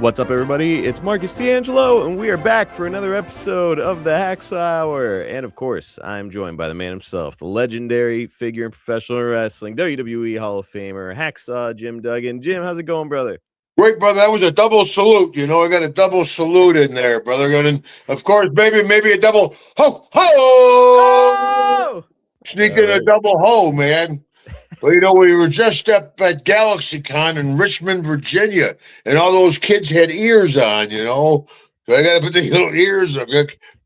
What's up, everybody? It's Marcus D'Angelo, and we are back for another episode of the Hacksaw Hour. And of course, I'm joined by the man himself, the legendary figure in professional wrestling, WWE Hall of Famer, Hacksaw Jim Duggan. Jim, how's it going, brother? Great, brother. That was a double salute. You know, I got a double salute in there, brother. And of course, maybe a double ho ho. Oh! Sneaking a double ho, man. Well, you know, we were just up at GalaxyCon in Richmond, Virginia, and all those kids had ears on, you know. So I got to put the little ears up.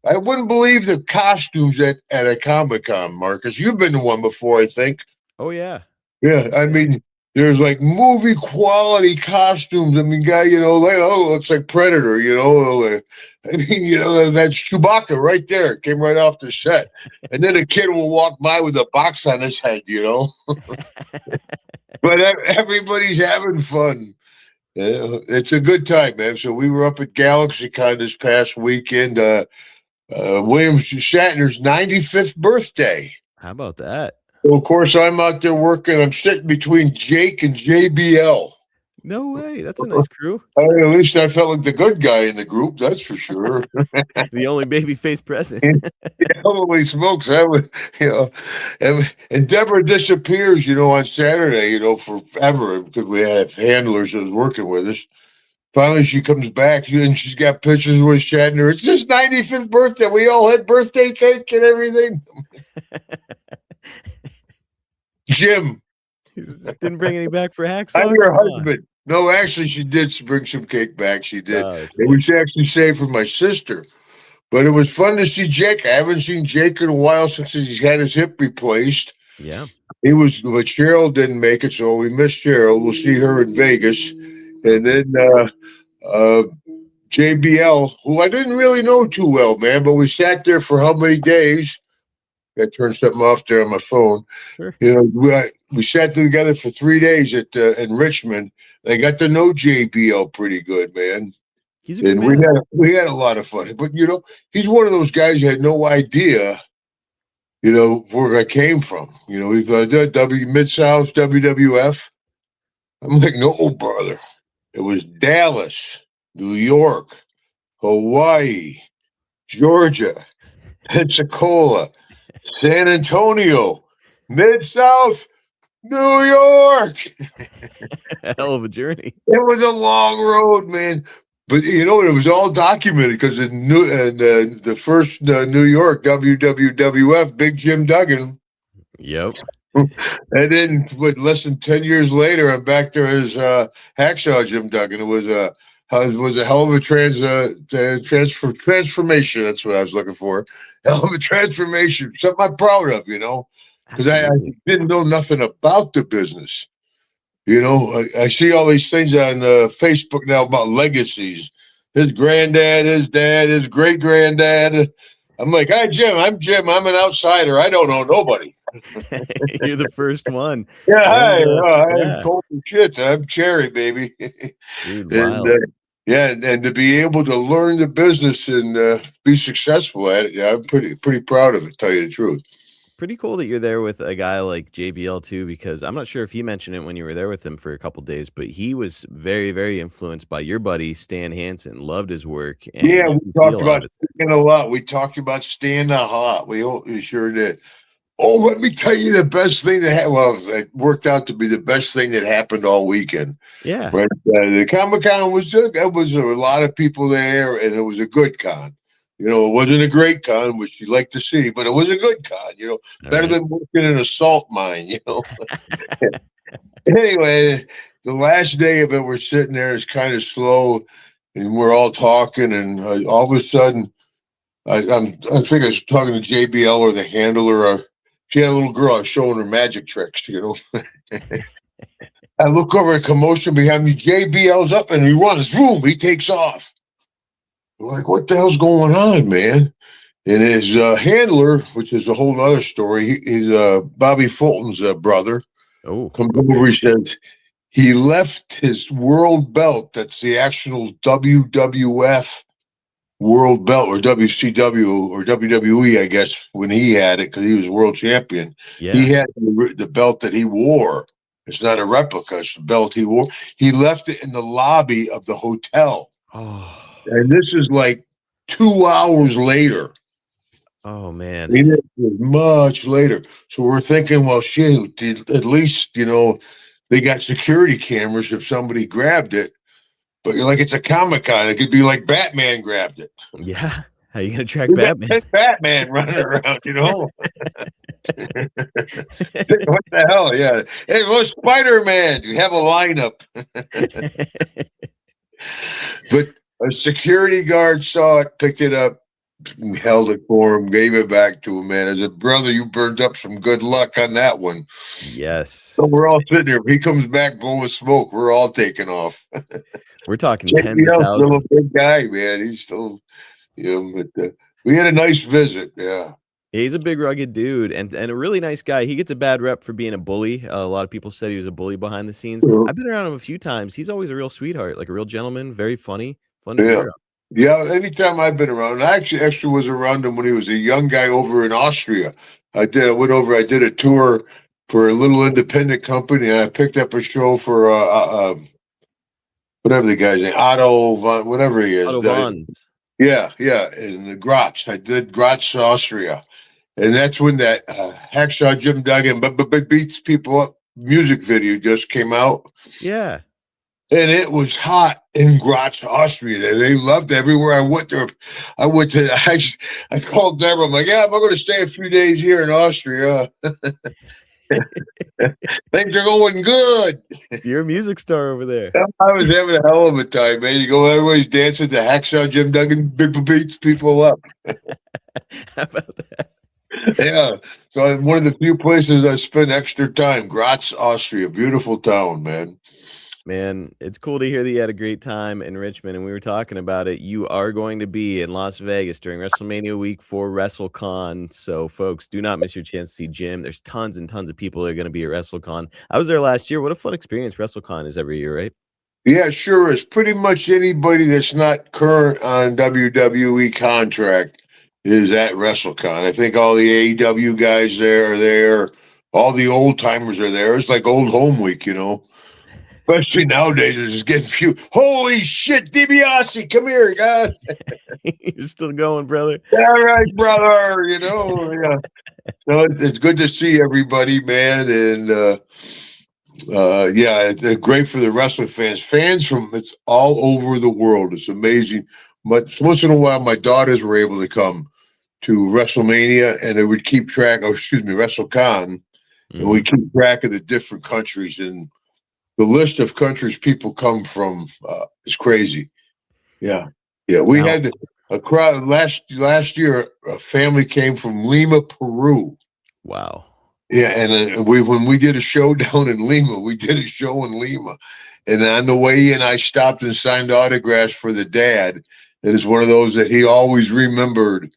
I wouldn't believe the costumes at a Comic-Con, Marcus. You've been to one before, I think. Oh, yeah. Yeah, I mean, there's like movie quality costumes. I mean, guy, you know, like, oh, looks like Predator, you know. I mean, you know, that's Chewbacca right there. Came right off the set. And then a kid will walk by with a box on his head, you know. But everybody's having fun. Yeah, it's a good time, man. So we were up at GalaxyCon this past weekend. William Shatner's 95th birthday. How about that? So of course, I'm out there working. I'm sitting between Jake and JBL. No way. That's a nice crew. At least I felt like the good guy in the group, that's for sure. The only babyface present. Yeah, holy smokes. I would, you know, and Deborah disappears, you know, on Saturday, you know, forever because we had handlers that was working with us. Finally, she comes back and she's got pictures with Shatner. It's his 95th birthday. We all had birthday cake and everything. Jim. Didn't bring any back for Hacksaw? I'm your husband. No, actually, she did bring some cake back. She did. It was actually saved for my sister. But it was fun to see Jake. I haven't seen Jake in a while since he's had his hip replaced. Yeah. But Cheryl didn't make it, so we missed Cheryl. We'll see her in Vegas. And then JBL, who I didn't really know too well, man, but we sat there for how many days? I turned something off there on my phone. Sure. You know, we sat together for 3 days in Richmond. I got to know JBL pretty good, man. He's a good man. We had a lot of fun. But you know, he's one of those guys who had no idea, you know, where I came from. You know, he thought Mid-South, WWF. I'm like, no, brother. It was Dallas, New York, Hawaii, Georgia, Pensacola, San Antonio, Mid-South, New York. Hell of a journey. It was a long road, man. But you know, it was all documented because in the first New York WWF, Big Jim Duggan. Yep. And then, less than 10 years later, I'm back there as Hacksaw Jim Duggan. It was a hell of a transformation. That's what I was looking for. Hell of a transformation. Something I'm proud of, you know, because I didn't know nothing about the business. You know, I see all these things on Facebook now about legacies. His granddad, his dad, his great granddad. I'm like, hi, Jim. I'm Jim. I'm an outsider. I don't know nobody. You're the first one. Yeah, hi. I'm cold as shit. I'm Cherry, baby. Dude, and, and to be able to learn the business and be successful at it, yeah, I'm pretty proud of it, to tell you the truth. Pretty cool that you're there with a guy like JBL too, because I'm not sure if he mentioned it when you were there with him for a couple days, but he was very, very influenced by your buddy Stan Hansen. Loved his work. And yeah, we talked about Stan a lot. We talked about Stan a lot. We sure did. Oh, let me tell you the best thing that happened. Well, it worked out to be the best thing that happened all weekend. Yeah. Right? The Comic-Con was good. There was a lot of people there, and it was a good con. You know, it wasn't a great con, which you'd like to see, but it was a good con, you know, better than working in a salt mine, you know. Anyway, the last day of it, we're sitting there, it's kind of slow, and we're all talking, and all of a sudden, I think I was talking to JBL or the handler. She had a little girl, I was showing her magic tricks, you know. I look over at commotion behind me, JBL's up, and he runs, boom, he takes off. I'm like, what the hell's going on, man? And his handler, which is a whole other story, he's Bobby Fulton's brother. Oh, comes over, he says he left his world belt. That's the actual WWF world belt, or WCW or WWE, I guess, when he had it, because he was world champion. yeah. He had the belt that he wore It's not a replica. It's the belt he wore. He left it in the lobby of the hotel. Oh. And this is like 2 hours later. Oh, man. It was much later. So we're thinking, well, shit, at least, they got security cameras if somebody grabbed it. But you're like, it's a Comic-Con. It could be like Batman grabbed it. Yeah. How you going to track Batman? Batman running around, What the hell? Yeah. Hey, what's Spider-Man? You have a lineup. But a security guard saw it, picked it up, held it for him, gave it back to him, man. As a brother, you burned up some good luck on that one. Yes. So we're all sitting there. If he comes back blowing smoke, we're all taking off. We're talking tens of thousands. Still a big guy, man. He's still, but we had a nice visit. Yeah. He's a big, rugged dude and a really nice guy. He gets a bad rep for being a bully. A lot of people said he was a bully behind the scenes. I've been around him a few times. He's always a real sweetheart, like a real gentleman, very funny, fun to be around. Yeah, anytime I've been around, I actually was around him when he was a young guy over in Austria. I did a tour for a little independent company, and I picked up a show for whatever the guy's name, Otto von, whatever he is. Otto von. Yeah, in Graz. I did Graz, Austria. And that's when that Hacksaw Jim Duggan beats people up music video just came out. Yeah. And it was hot in Graz, Austria. They loved it. Everywhere I went there. I called Deborah. I'm like, yeah, I'm going to stay a few days here in Austria. Things are going good. You're a music star over there. I was having a hell of a time, man. You go, everybody's dancing to Hacksaw Jim Duggan beats people up. How about that? Yeah. So one of the few places I spent extra time, Graz, Austria. Beautiful town, man. Man, it's cool to hear that you had a great time in Richmond, and we were talking about it. You are going to be in Las Vegas during WrestleMania week for WrestleCon, so folks, do not miss your chance to see Jim. There's tons and tons of people that are going to be at WrestleCon. I was there last year. What a fun experience WrestleCon is every year, right? Yeah, sure is. Pretty much anybody that's not current on WWE contract is at WrestleCon. I think all the AEW guys there are there. All the old timers are there. It's like old home week, Especially nowadays, it's just getting few. Holy shit, DiBiase, come here, God. You're still going, brother. All right, brother. Yeah. So it's good to see everybody, man. And it's great for the wrestling fans. Fans from it's all over the world. It's amazing. But once in a while, my daughters were able to come to WrestleMania, and they would keep track. WrestleCon, and we keep track of the different countries. And the list of countries people come from is crazy. Yeah. We had a crowd last year. A family came from Lima, Peru. Wow. Yeah, and when we did a show down in Lima, and on the way in, I stopped and signed autographs for the dad. It is one of those that he always remembered.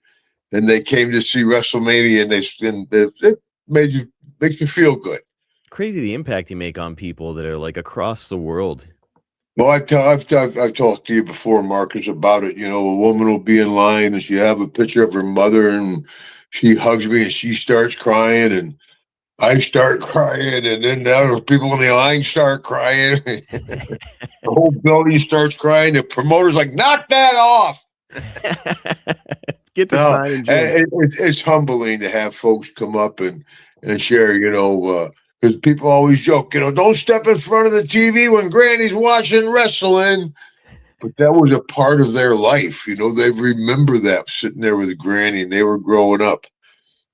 And they came to see WrestleMania, and it makes you feel good. Crazy the impact you make on people that are like across the world. Well, I've talked to you before, Marcus, about it. A woman will be in line and she have a picture of her mother, and she hugs me and she starts crying, and I start crying, and then now people in the line start crying. The whole building starts crying. The promoter's like, "Knock that off." Get the sign and it's humbling to have folks come up and share, because people always joke, don't step in front of the TV when Granny's watching wrestling. But that was a part of their life. They remember that sitting there with Granny, and they were growing up.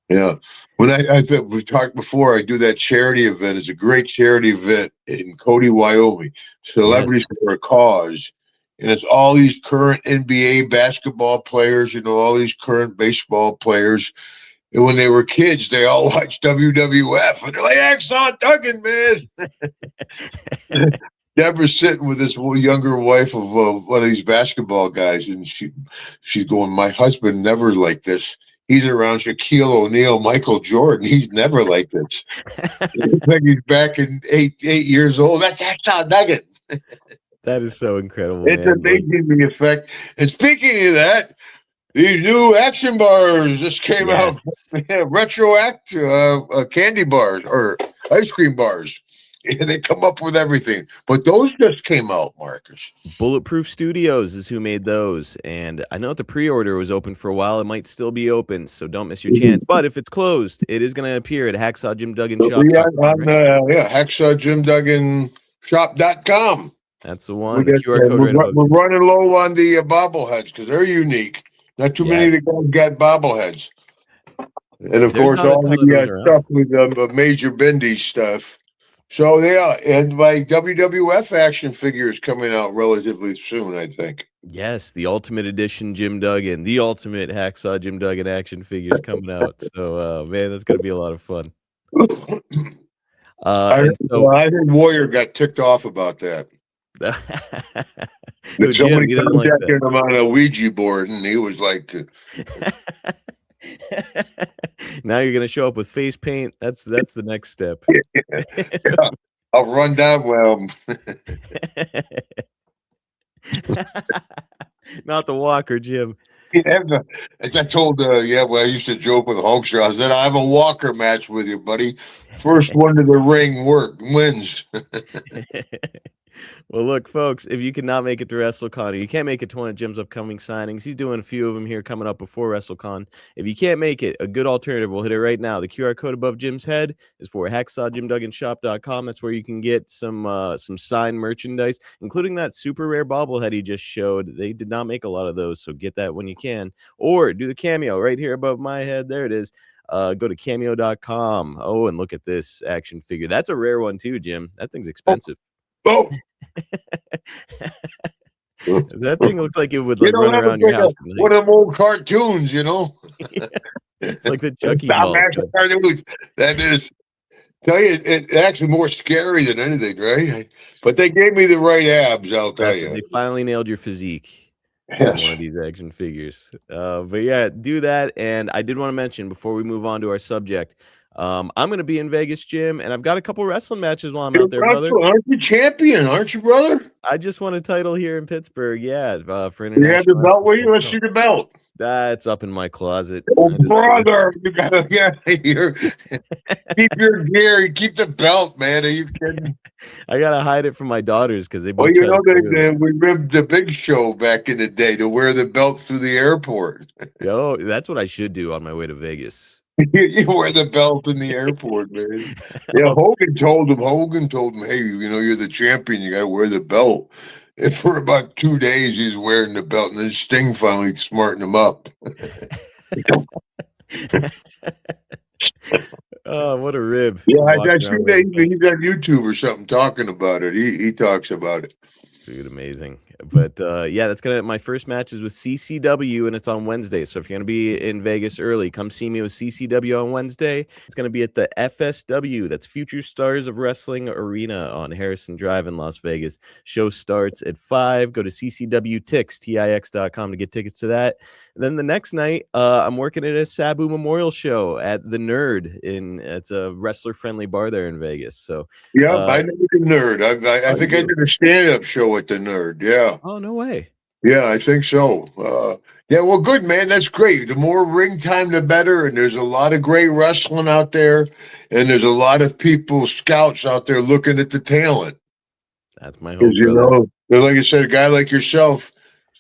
Yeah. When I think we talked before, I do that charity event. It's a great charity event in Cody, Wyoming. Celebrities for a Cause. And it's all these current NBA basketball players, all these current baseball players. And when they were kids, they all watched WWF. And they're like, Hacksaw Duggan, man. Deborah's sitting with this younger wife of one of these basketball guys. And she's going, my husband never like this. He's around Shaquille O'Neal, Michael Jordan. He's never like this. He's back in eight years old. That's Hacksaw Duggan. That is so incredible. It's amazing the effect. And speaking of that, these new action bars just came out. Retroactive candy bars or ice cream bars. Yeah, they come up with everything. But those just came out, Marcus. Bulletproof Studios is who made those, and I know the pre-order was open for a while. It might still be open, so don't miss your chance. But if it's closed, it is going to appear at hacksawjimdugganshop.com. Yeah, hacksawjimdugganshop.com. That's the one. The QR code right above. We're running low on the bobbleheads because they're unique. Not too many of the guys got bobbleheads. And of course, all the stuff with the Major Bendy stuff. So yeah, and my WWF action figure is coming out relatively soon, I think. Yes, the Ultimate Edition Jim Duggan, the Ultimate Hacksaw Jim Duggan action figures coming out. So man, that's gonna be a lot of fun. I heard Warrior got ticked off about that. Somebody contacted him on a Ouija board, and he was like, "Now you're gonna show up with face paint. That's the next step." Yeah. I'll run down well. Not the walker, Jim. As I told, I used to joke with Hulkster. I said, "I have a walker match with you, buddy. First one to the ring wins." Well, look, folks, if you cannot make it to WrestleCon, or you can't make it to one of Jim's upcoming signings, he's doing a few of them here coming up before WrestleCon. If you can't make it, a good alternative, we'll hit it right now. The QR code above Jim's head is for hacksawjimdugganshop.com. That's where you can get some signed merchandise, including that super rare bobblehead he just showed. They did not make a lot of those, so get that when you can. Or do the cameo right here above my head. There it is. Go to cameo.com. Oh, and look at this action figure. That's a rare one too, Jim. That thing's expensive. Oh. That thing looks like it would run around your house. One of them old cartoons, It's like the Chucky doll. That is, tell you, it's actually more scary than anything, right? But they gave me the right abs, I'll tell you. They finally nailed your physique. Yes. One of these action figures. But yeah, do that. And I did want to mention before we move on to our subject, I'm going to be in Vegas, Jim, and I've got a couple wrestling matches while I'm out there, brother. Aren't you champion? Aren't you, brother? I just won a title here in Pittsburgh. Yeah, for international. You have the belt with you? Let's see the belt. It's up in my closet. Oh, brother, you gotta keep your gear. Keep the belt, man. Are you kidding? I gotta hide it from my daughters because they both. We ribbed the Big Show back in the day to wear the belt through the airport. Yo, that's what I should do on my way to Vegas. You wear the belt in the airport, man. Yeah, Hogan told him, hey, you're the champion. You got to wear the belt. And for about 2 days, he's wearing the belt, and then Sting finally smartened him up. Oh, what a rib! Yeah, I see that he's on YouTube or something talking about it. He talks about it. Dude, amazing. But yeah, that's my first match is with CCW, and it's on Wednesday. So if you're gonna be in Vegas early, come see me with CCW on Wednesday. It's gonna be at the FSW, that's Future Stars of Wrestling Arena on Harrison Drive in Las Vegas. Show starts at 5. Go to ccwtix.com to get tickets to that. And then the next night, I'm working at a Sabu Memorial Show at the Nerd. It's a wrestler-friendly bar there in Vegas. So yeah, I know the Nerd. I think I did a stand-up show at the Nerd. Yeah. Oh, no way. Yeah, I think so. Yeah, well, good, man. That's great. The more ring time, the better. And there's a lot of great wrestling out there. And there's a lot of people, scouts out there looking at the talent. That's my hope. Like I said, a guy like yourself,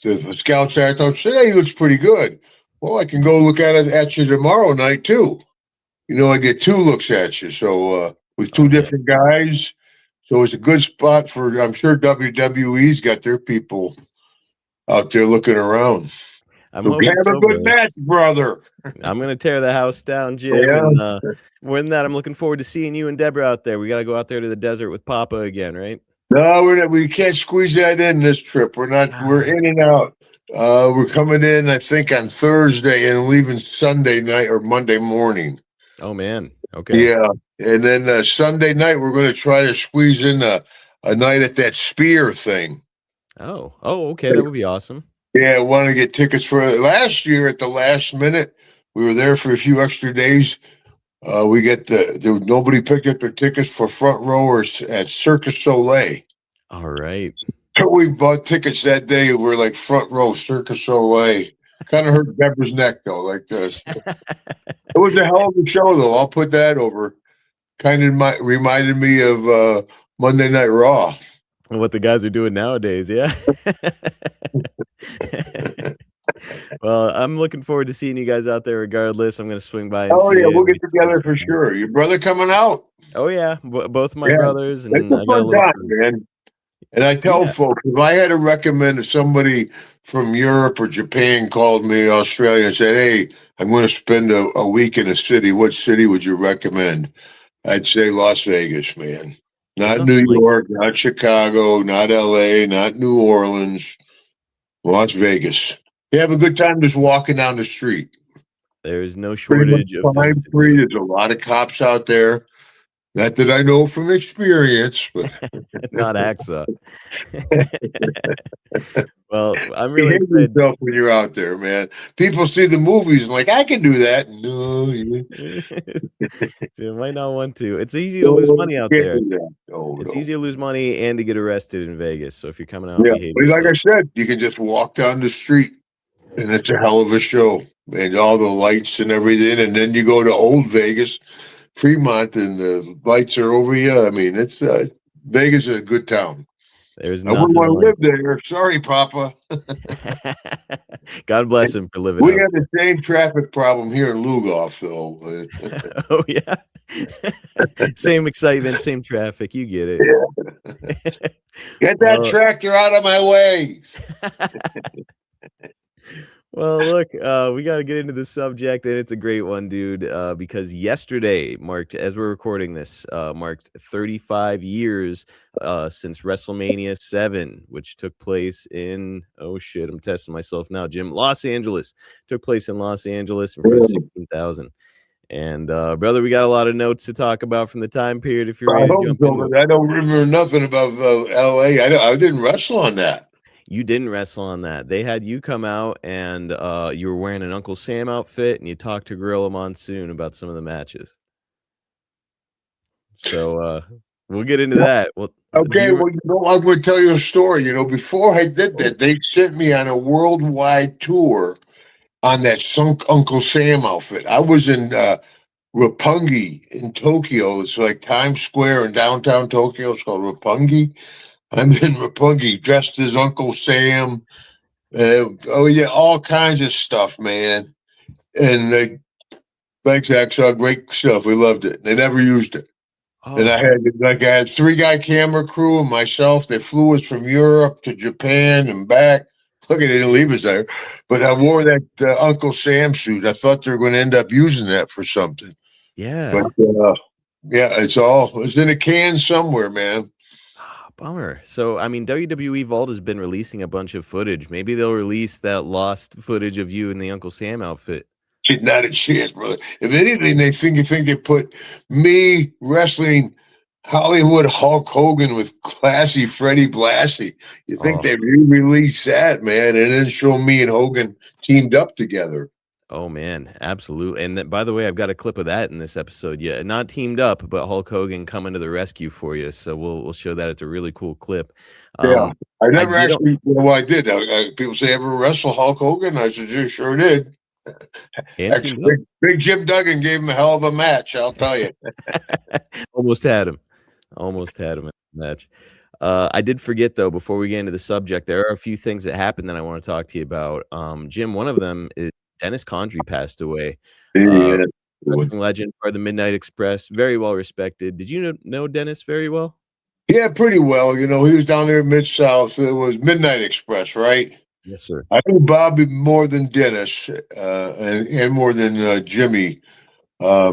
the scouts there, I thought, hey, he looks pretty good. Well, I can go look at you tomorrow night, too. I get 2 looks at you. So with 2 different guys. So it's a good spot for, I'm sure WWE's got their people out there looking around. Have a good match, brother. I'm going to tear the house down, Jim. Yeah. And more than that, I'm looking forward to seeing you and Deborah out there. We got to go out there to the desert with Papa again, right? No, we can't squeeze that in this trip. We're in and out. We're coming in, I think, on Thursday and leaving Sunday night or Monday morning. Oh, man. Okay. Yeah. And then Sunday night, we're going to try to squeeze in a night at that Spear thing. Oh, okay. That would be awesome. Yeah, I want to get tickets for last year at the last minute. We were there for a few extra days. We get nobody picked up their tickets for front row at Circus Soleil. All right. So we bought tickets that day. We're like front row Circus Soleil. Kind of hurt Deborah's neck though, like this. It was a hell of a show though. I'll put that over. kind of reminded me of Monday Night Raw. What the guys are doing nowadays, yeah. Well, I'm looking forward to seeing you guys out there regardless. I'm going to swing by and Oh see yeah, you. we'll get together for sure. Your brother coming out? Oh, yeah. Both of my Yeah, brothers, it's and a I got a fun little time, crew. man. And I tell Yeah. folks, if I had to recommend, if somebody from Europe or Japan called me, Australia, and said, "Hey, I'm going to spend a week in a city. What city would you recommend?" I'd say Las Vegas, man. There's Not New nothing like it. York, not Chicago, not LA, not New Orleans. Las Vegas. You have a good time just walking down the street. There's no Pretty much shortage of things crime to free. do. There's a lot of cops out there. Not that I know from experience, but Not Hacksaw. Well, I'm really behave excited. yourself when you're out there, man. People see the movies and like, I can do that. No, you So you might not want to. It's easy to lose money out can't there. do that. No, It's no. easy to lose money and to get arrested in Vegas. So if you're coming out, Yeah, behave but like I yourself. said, you can just walk down the street and it's a hell of a show. And all the lights and everything. And then you go to Old Vegas, Fremont, and the lights are over you. I mean, it's Vegas is a good town. There's I wouldn't nothing want to like live there. Sorry, Papa. it. God bless him for living We out have the same traffic problem here in Lugoff, though. there. Oh, yeah. Same excitement, same traffic. You get it. Get that Well, tractor out of my way. well, look, we got to get into the subject, and it's a great one, dude, because yesterday marked, as we're recording this, marked 35 years since WrestleMania 7, which took place in, oh shit, I'm testing myself now, Jim, Los Angeles. Took place in Los Angeles in front of 16,000. And brother, we got a lot of notes to talk about from the time period if you're I ready to hope jump so, into it. but I don't remember nothing about L.A. I didn't wrestle on that. You didn't wrestle on that. They had you come out and you were wearing an Uncle Sam outfit and you talked to Gorilla Monsoon about some of the matches. So we'll get into that. Well, do Okay, you well, I'm going to tell you a story. Before I did that, they sent me on a worldwide tour on that sunk Uncle Sam outfit. I was in Roppongi in Tokyo. It's like Times Square in downtown Tokyo. It's called Roppongi. I'm in Roppongi dressed as Uncle Sam. Oh yeah, all kinds of stuff, man. And thanks, Hacksaw, great stuff. We loved it. They never used it. And I Oh, had 3-guy camera crew and myself. They flew us from Europe to Japan and back. Look, they didn't leave us there. But I wore that Uncle Sam suit. I thought they were going to end up using that for something. yeah. But yeah, it's in a can somewhere, man. Bummer. So, I mean, WWE Vault has been releasing a bunch of footage. Maybe they'll release that lost footage of you in the Uncle Sam outfit. Not a chance, brother. If anything, you think they put me wrestling Hollywood Hulk Hogan with classy Freddie Blassie. You think Oh, they re-release that, man, and then show me and Hogan teamed up together. oh man, absolutely. And by the way, I've got a clip of that in this episode. Yeah, not teamed up, but Hulk Hogan coming to the rescue for you. So we'll show that. It's a really cool clip. Yeah. I I never did. actually, well, I did. People say, ever wrestle Hulk Hogan? I said, yeah, sure did. And Actually, teamed up. big Jim Duggan gave him a hell of a match, I'll tell you. Almost had him. Almost had him in the match. I did forget though, before we get into the subject, there are a few things that happened that I want to talk to you about. Jim, one of them is Dennis Condrey passed away. Yeah. Wrestling legend, part of the Midnight Express, very well respected. Did you know Dennis very well? Yeah, pretty well. He was down there in Mid-South. It was Midnight Express, right? Yes, sir. I knew Bobby more than Dennis, and more than Jimmy. Or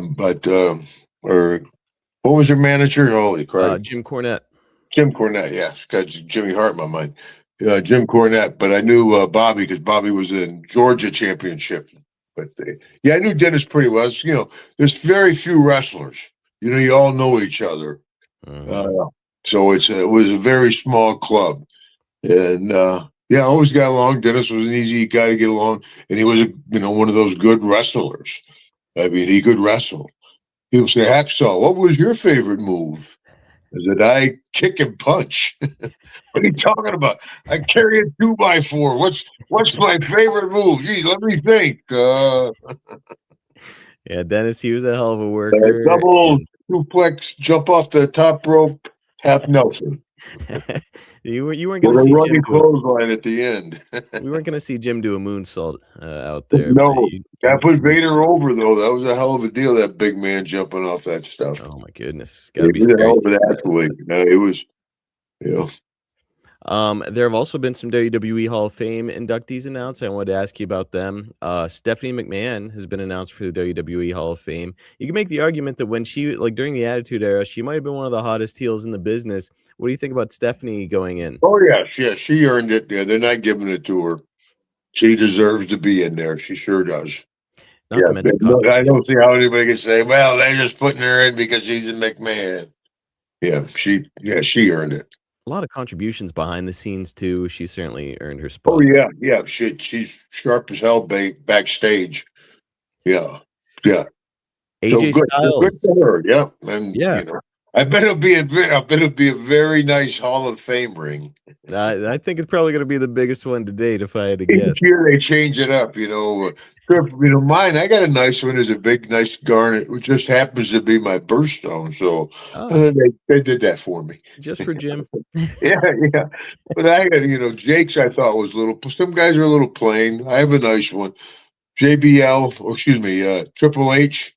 what was your manager? Holy crap. Jim Cornette. Jim Cornette, yeah. Got Jimmy Hart in my mind. Jim Cornette, but I knew Bobby because Bobby was in Georgia Championship. But yeah, I knew Dennis pretty well. There's very few wrestlers. You all know each other. Mhm. So it was a very small club. And yeah, I always got along. Dennis was an easy guy to get along. And he was, one of those good wrestlers. I mean, he could wrestle. People say, Hacksaw, what was your favorite move? I said, I kick and punch. What are you talking about? I carry a 2x4. What's my favorite move? Gee, let me think. Yeah, Dennis, he was a hell of a worker. Double suplex, jump off the top rope, half Nelson. You weren't going With to a see Jim running do it. clothesline at the end. We weren't going to see Jim do a moonsault out there, but No, that put Vader over though. That was a hell of a deal. That big man jumping off that stuff. Oh my goodness, got He to be was a scary hell of an seeing that. athlete. It was, you know. There have also been some WWE Hall of Fame inductees announced. I wanted to ask you about them. Stephanie McMahon has been announced for the WWE Hall of Fame. You can make the argument that when she, like during the Attitude Era, she might have been one of the hottest heels in the business. What do you think about Stephanie going in? Oh yeah, she earned it. Yeah, they're not giving it to her. She deserves to be in there. She sure does. Not Yeah, to mention I contribution. don't see how anybody can say, "Well, they're just putting her in because she's a McMahon." Yeah, she earned it. A lot of contributions behind the scenes too. She certainly earned her Oh spot. yeah. She's sharp as hell backstage. Yeah, yeah. So AJ good, Styles. good for her. Yeah, and Yeah, I bet it'll be a very nice Hall of Fame ring. I think it's probably going to be the biggest one to date if I had to guess. Each year they change it up. Mine. I got a nice one. Is a big, nice garnet, which just happens to be my birthstone. So Oh, they did that for me. just for Jim. Yeah, yeah. But Jake's I thought was a little. Some guys are a little plain. I have a nice one. JBL, or excuse me, Triple H,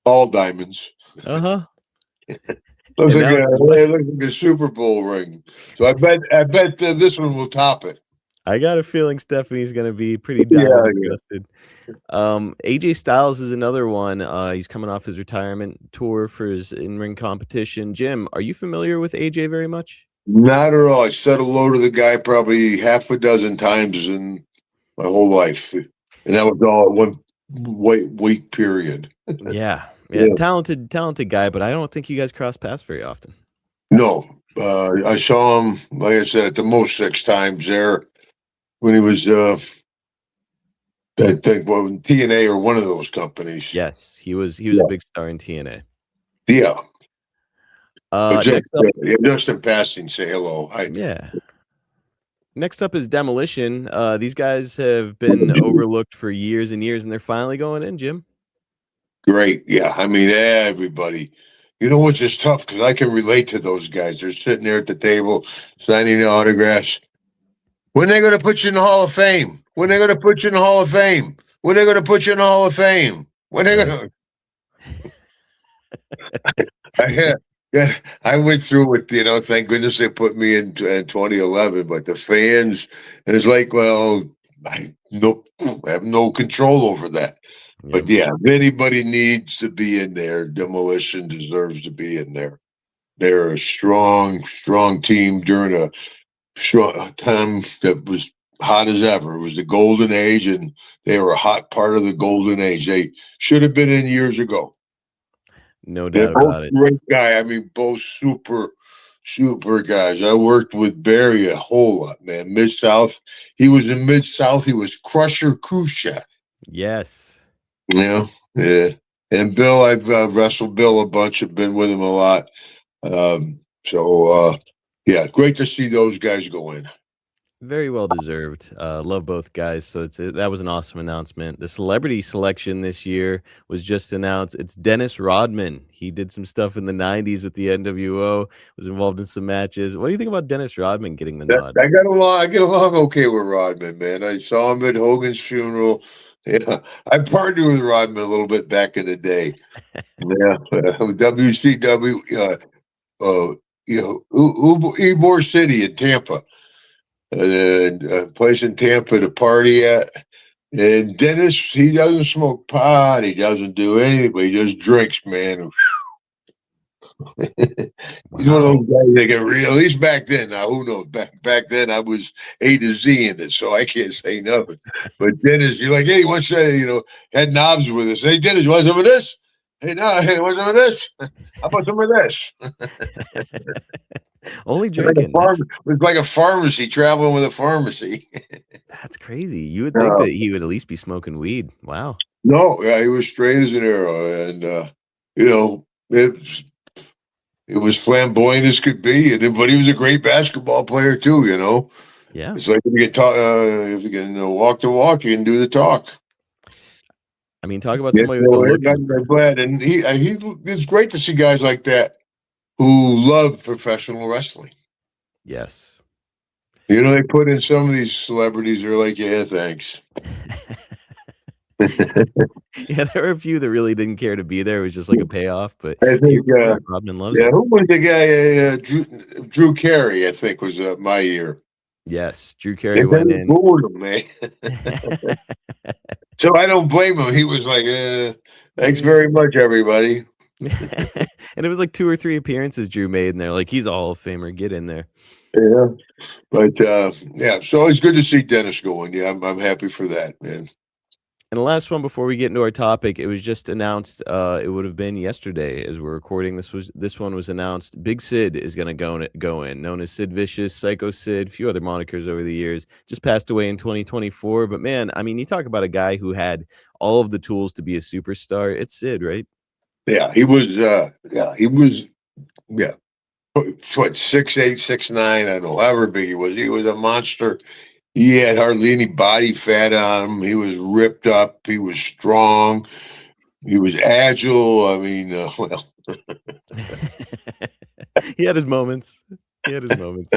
all diamonds. Uh-huh. Looks And like now it looks like a Super Bowl ring. So I bet this one will top it. I got a feeling Stephanie's gonna be pretty Yeah, diamond yeah. encrusted. AJ Styles is another one. He's coming off his retirement tour for his in-ring competition. Jim, are you familiar with AJ very much? Not at all. I said hello to the guy probably half a dozen times in my whole life, and that was all in one week period. Yeah. Yeah, Yeah. talented guy, but I don't think you guys cross paths very often. No, I saw him, like I said, at the most 6 times there when he was, I think, in TNA or one of those companies. Yes, he was a Yeah, big star in TNA. yeah. But Next up, just in passing, say hello. yeah. Next up is Demolition. These guys have been overlooked for years and years, and they're finally going in, Jim. Great, yeah. I mean, everybody. You know what's just tough because I can relate to those guys. They're sitting there at the table signing the autographs. When they going to put you in the Hall of Fame? When they going to put you in the Hall of Fame? When they going to put you in the Hall of Fame? When they going to? Yeah, I went through it. Thank goodness they put me in 2011. But the fans, and it's like, well, I have no control over that. But yeah, if anybody needs to be in there, Demolition deserves to be in there. They're a strong, strong team during a time that was hot as ever. It was the golden age, and they were a hot part of the golden age. They should have been in years ago. No They're doubt both about it. great guy. I mean, both super, super guys. I worked with Barry a whole lot, man. Mid-South. He was in Mid-South. He was Crusher Khrushchev. Yes. Yeah. And Bill, I've wrestled Bill a bunch. I've been with him a lot. Yeah, great to see those guys go in. Very well deserved. Love both guys. So that was an awesome announcement. The celebrity selection this year was just announced. It's Dennis Rodman. He did some stuff in the '90s with the NWO. Was involved in some matches. What do you think about Dennis Rodman getting the nod? I get along okay with Rodman, man. I saw him at Hogan's funeral. Yeah, I partnered with Rodman a little bit back in the day. Yeah, with WCW. Ybor City in Tampa. And a place in Tampa to party at. And Dennis, he doesn't smoke pot. He doesn't do anything, but he just drinks, man. He's one of those guys that get real. At least back then. Now, who knows? Back then, I was A to Z in it, so I can't say nothing. But Dennis, you're like, hey, what's that? Had knobs with us. Hey, Dennis, you want some of this? Hey, no, hey, want some of this? How about some of this? Only drinking. It's like a pharmacy, traveling with a pharmacy. That's crazy. You would think that he would at least be smoking weed. Wow. No, yeah, he was straight as an arrow, and it was flamboyant as could be, but he was a great basketball player too. Yeah. It's like if you can talk, if you can walk the walk, you can do the talk. I mean, talk about Yeah, somebody with a so look. I'm glad, and it's great to see guys like that who love professional wrestling. Yes. You know, they put in some of these celebrities. They're like, yeah, thanks. Yeah, there were a few that really didn't care to be there. It was just like a payoff. But I to your think, point, Rodman loves yeah, it. who was the guy? Drew Carey, I think, was my year. Yes, Drew They Carey went kind of in. booed him, man. So I don't blame him. He was like, thanks very much, everybody. And it was like 2 or 3 appearances Drew made, and they're like, he's a Hall of Famer. Get in there. Yeah. But yeah, so it's good to see Dennis going. Yeah, I'm happy for that, man. And the last one before we get into our topic, it was just announced. It would have been yesterday as we're recording. This one was announced. Big Sid is going to go in, known as Sid Vicious, Psycho Sid, a few other monikers over the years. Just passed away in 2024. But man, I mean, you talk about a guy who had all of the tools to be a superstar. It's Sid, right? Yeah, he was. Yeah. What 6'8", 6'9", I don't know, however big he was. He was a monster. He had hardly any body fat on him. He was ripped up. He was strong. He was agile. I mean, well, He had his moments. He had his moments.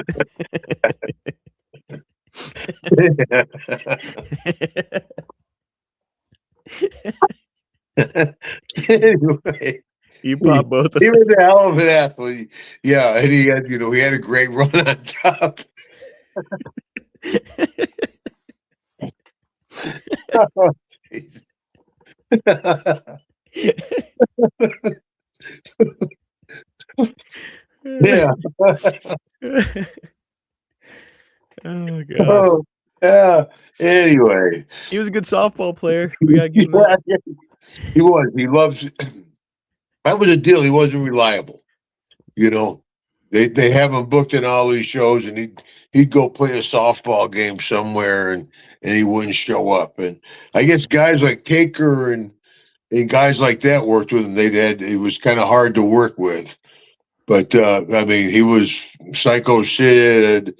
anyway, You he, pop both of he was a hell of an athlete. Yeah, and he had, he had a great run on top. Oh, jeez. Yeah. Oh god. Oh, yeah. Anyway, He was a good softball player. We gotta give him yeah, that. he was. He loves. That was a deal. He wasn't reliable. You know, they have him booked in all these shows, and he'd go play a softball game somewhere, and he wouldn't show up. And I guess guys like Taker and guys like that worked with him. It was kind of hard to work with. But I mean, he was Psycho Sid.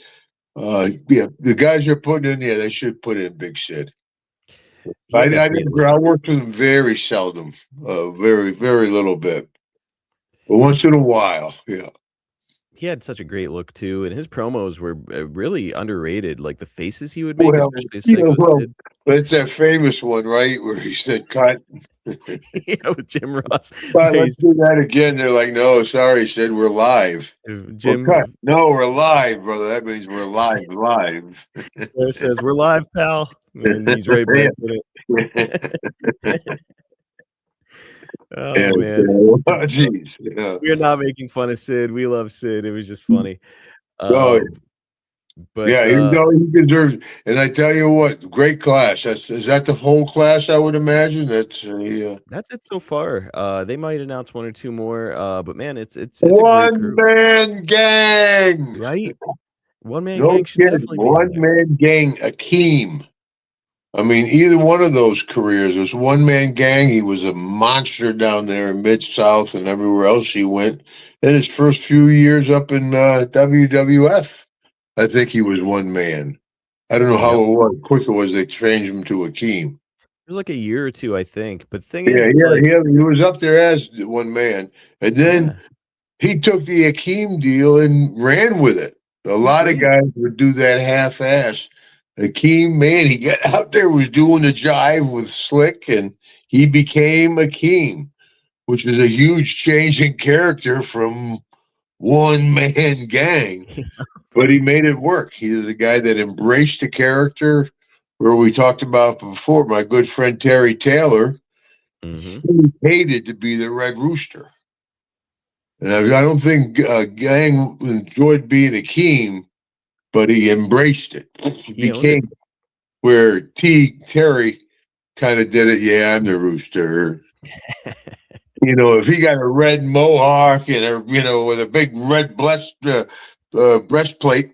Yeah, the guys you're putting in, yeah, they should put in Big Sid. He had that great look. I worked with him very seldom, very, very little bit, but once in a while, yeah. He had such a great look too, and his promos were really underrated. Like the faces he would make, Well, especially as yeah, Psycho well, Sid. but it's that famous one, right, where he said, "Cut." Yeah, with Jim Ross. But Where let's he's do that again. They're like, "No, sorry," said, "We're live." We're cut. Jim No, we're live, brother. That means we're live, live. there says, "We're live, pal," and he's right back in it. Oh man, Jeez. Yeah. we are not making fun of Sid. We love Sid. It was just funny. No, Uh, but yeah, he deserves. And I tell you what, great class. Is that the whole class? I would imagine that's that's it so far. They might announce 1 or 2 more. But man, it's a great one group, man gang. right? One man No gang should kidding, definitely be in one there. man gang. Akeem. I mean, either one of those careers was one man gang. He was a monster down there in Mid South and everywhere else he went. In his first few years up in WWF, I think he was one man. I don't know Yep. how quick it was they changed him to Akeem. It was like a year or 2, I think. But the thing is, Yeah, it's like, he was up there as one man, and then yeah, he took the Akeem deal and ran with it. A he lot of did. guys would do that half-ass. Akeem, man, he got out there, was doing the jive with Slick, and he became Akeem, which is a huge change in character from one-man gang. But he made it work. He was a guy that embraced the character. Where we talked about before, my good friend Terry Taylor, Mm-hmm. he hated to be the Red Rooster. And I don't think Gang enjoyed being Akeem, but he embraced it. He He owned it. became where Terry kind of did it. Yeah, I'm the Rooster. If he got a red mohawk and with a big red breastplate,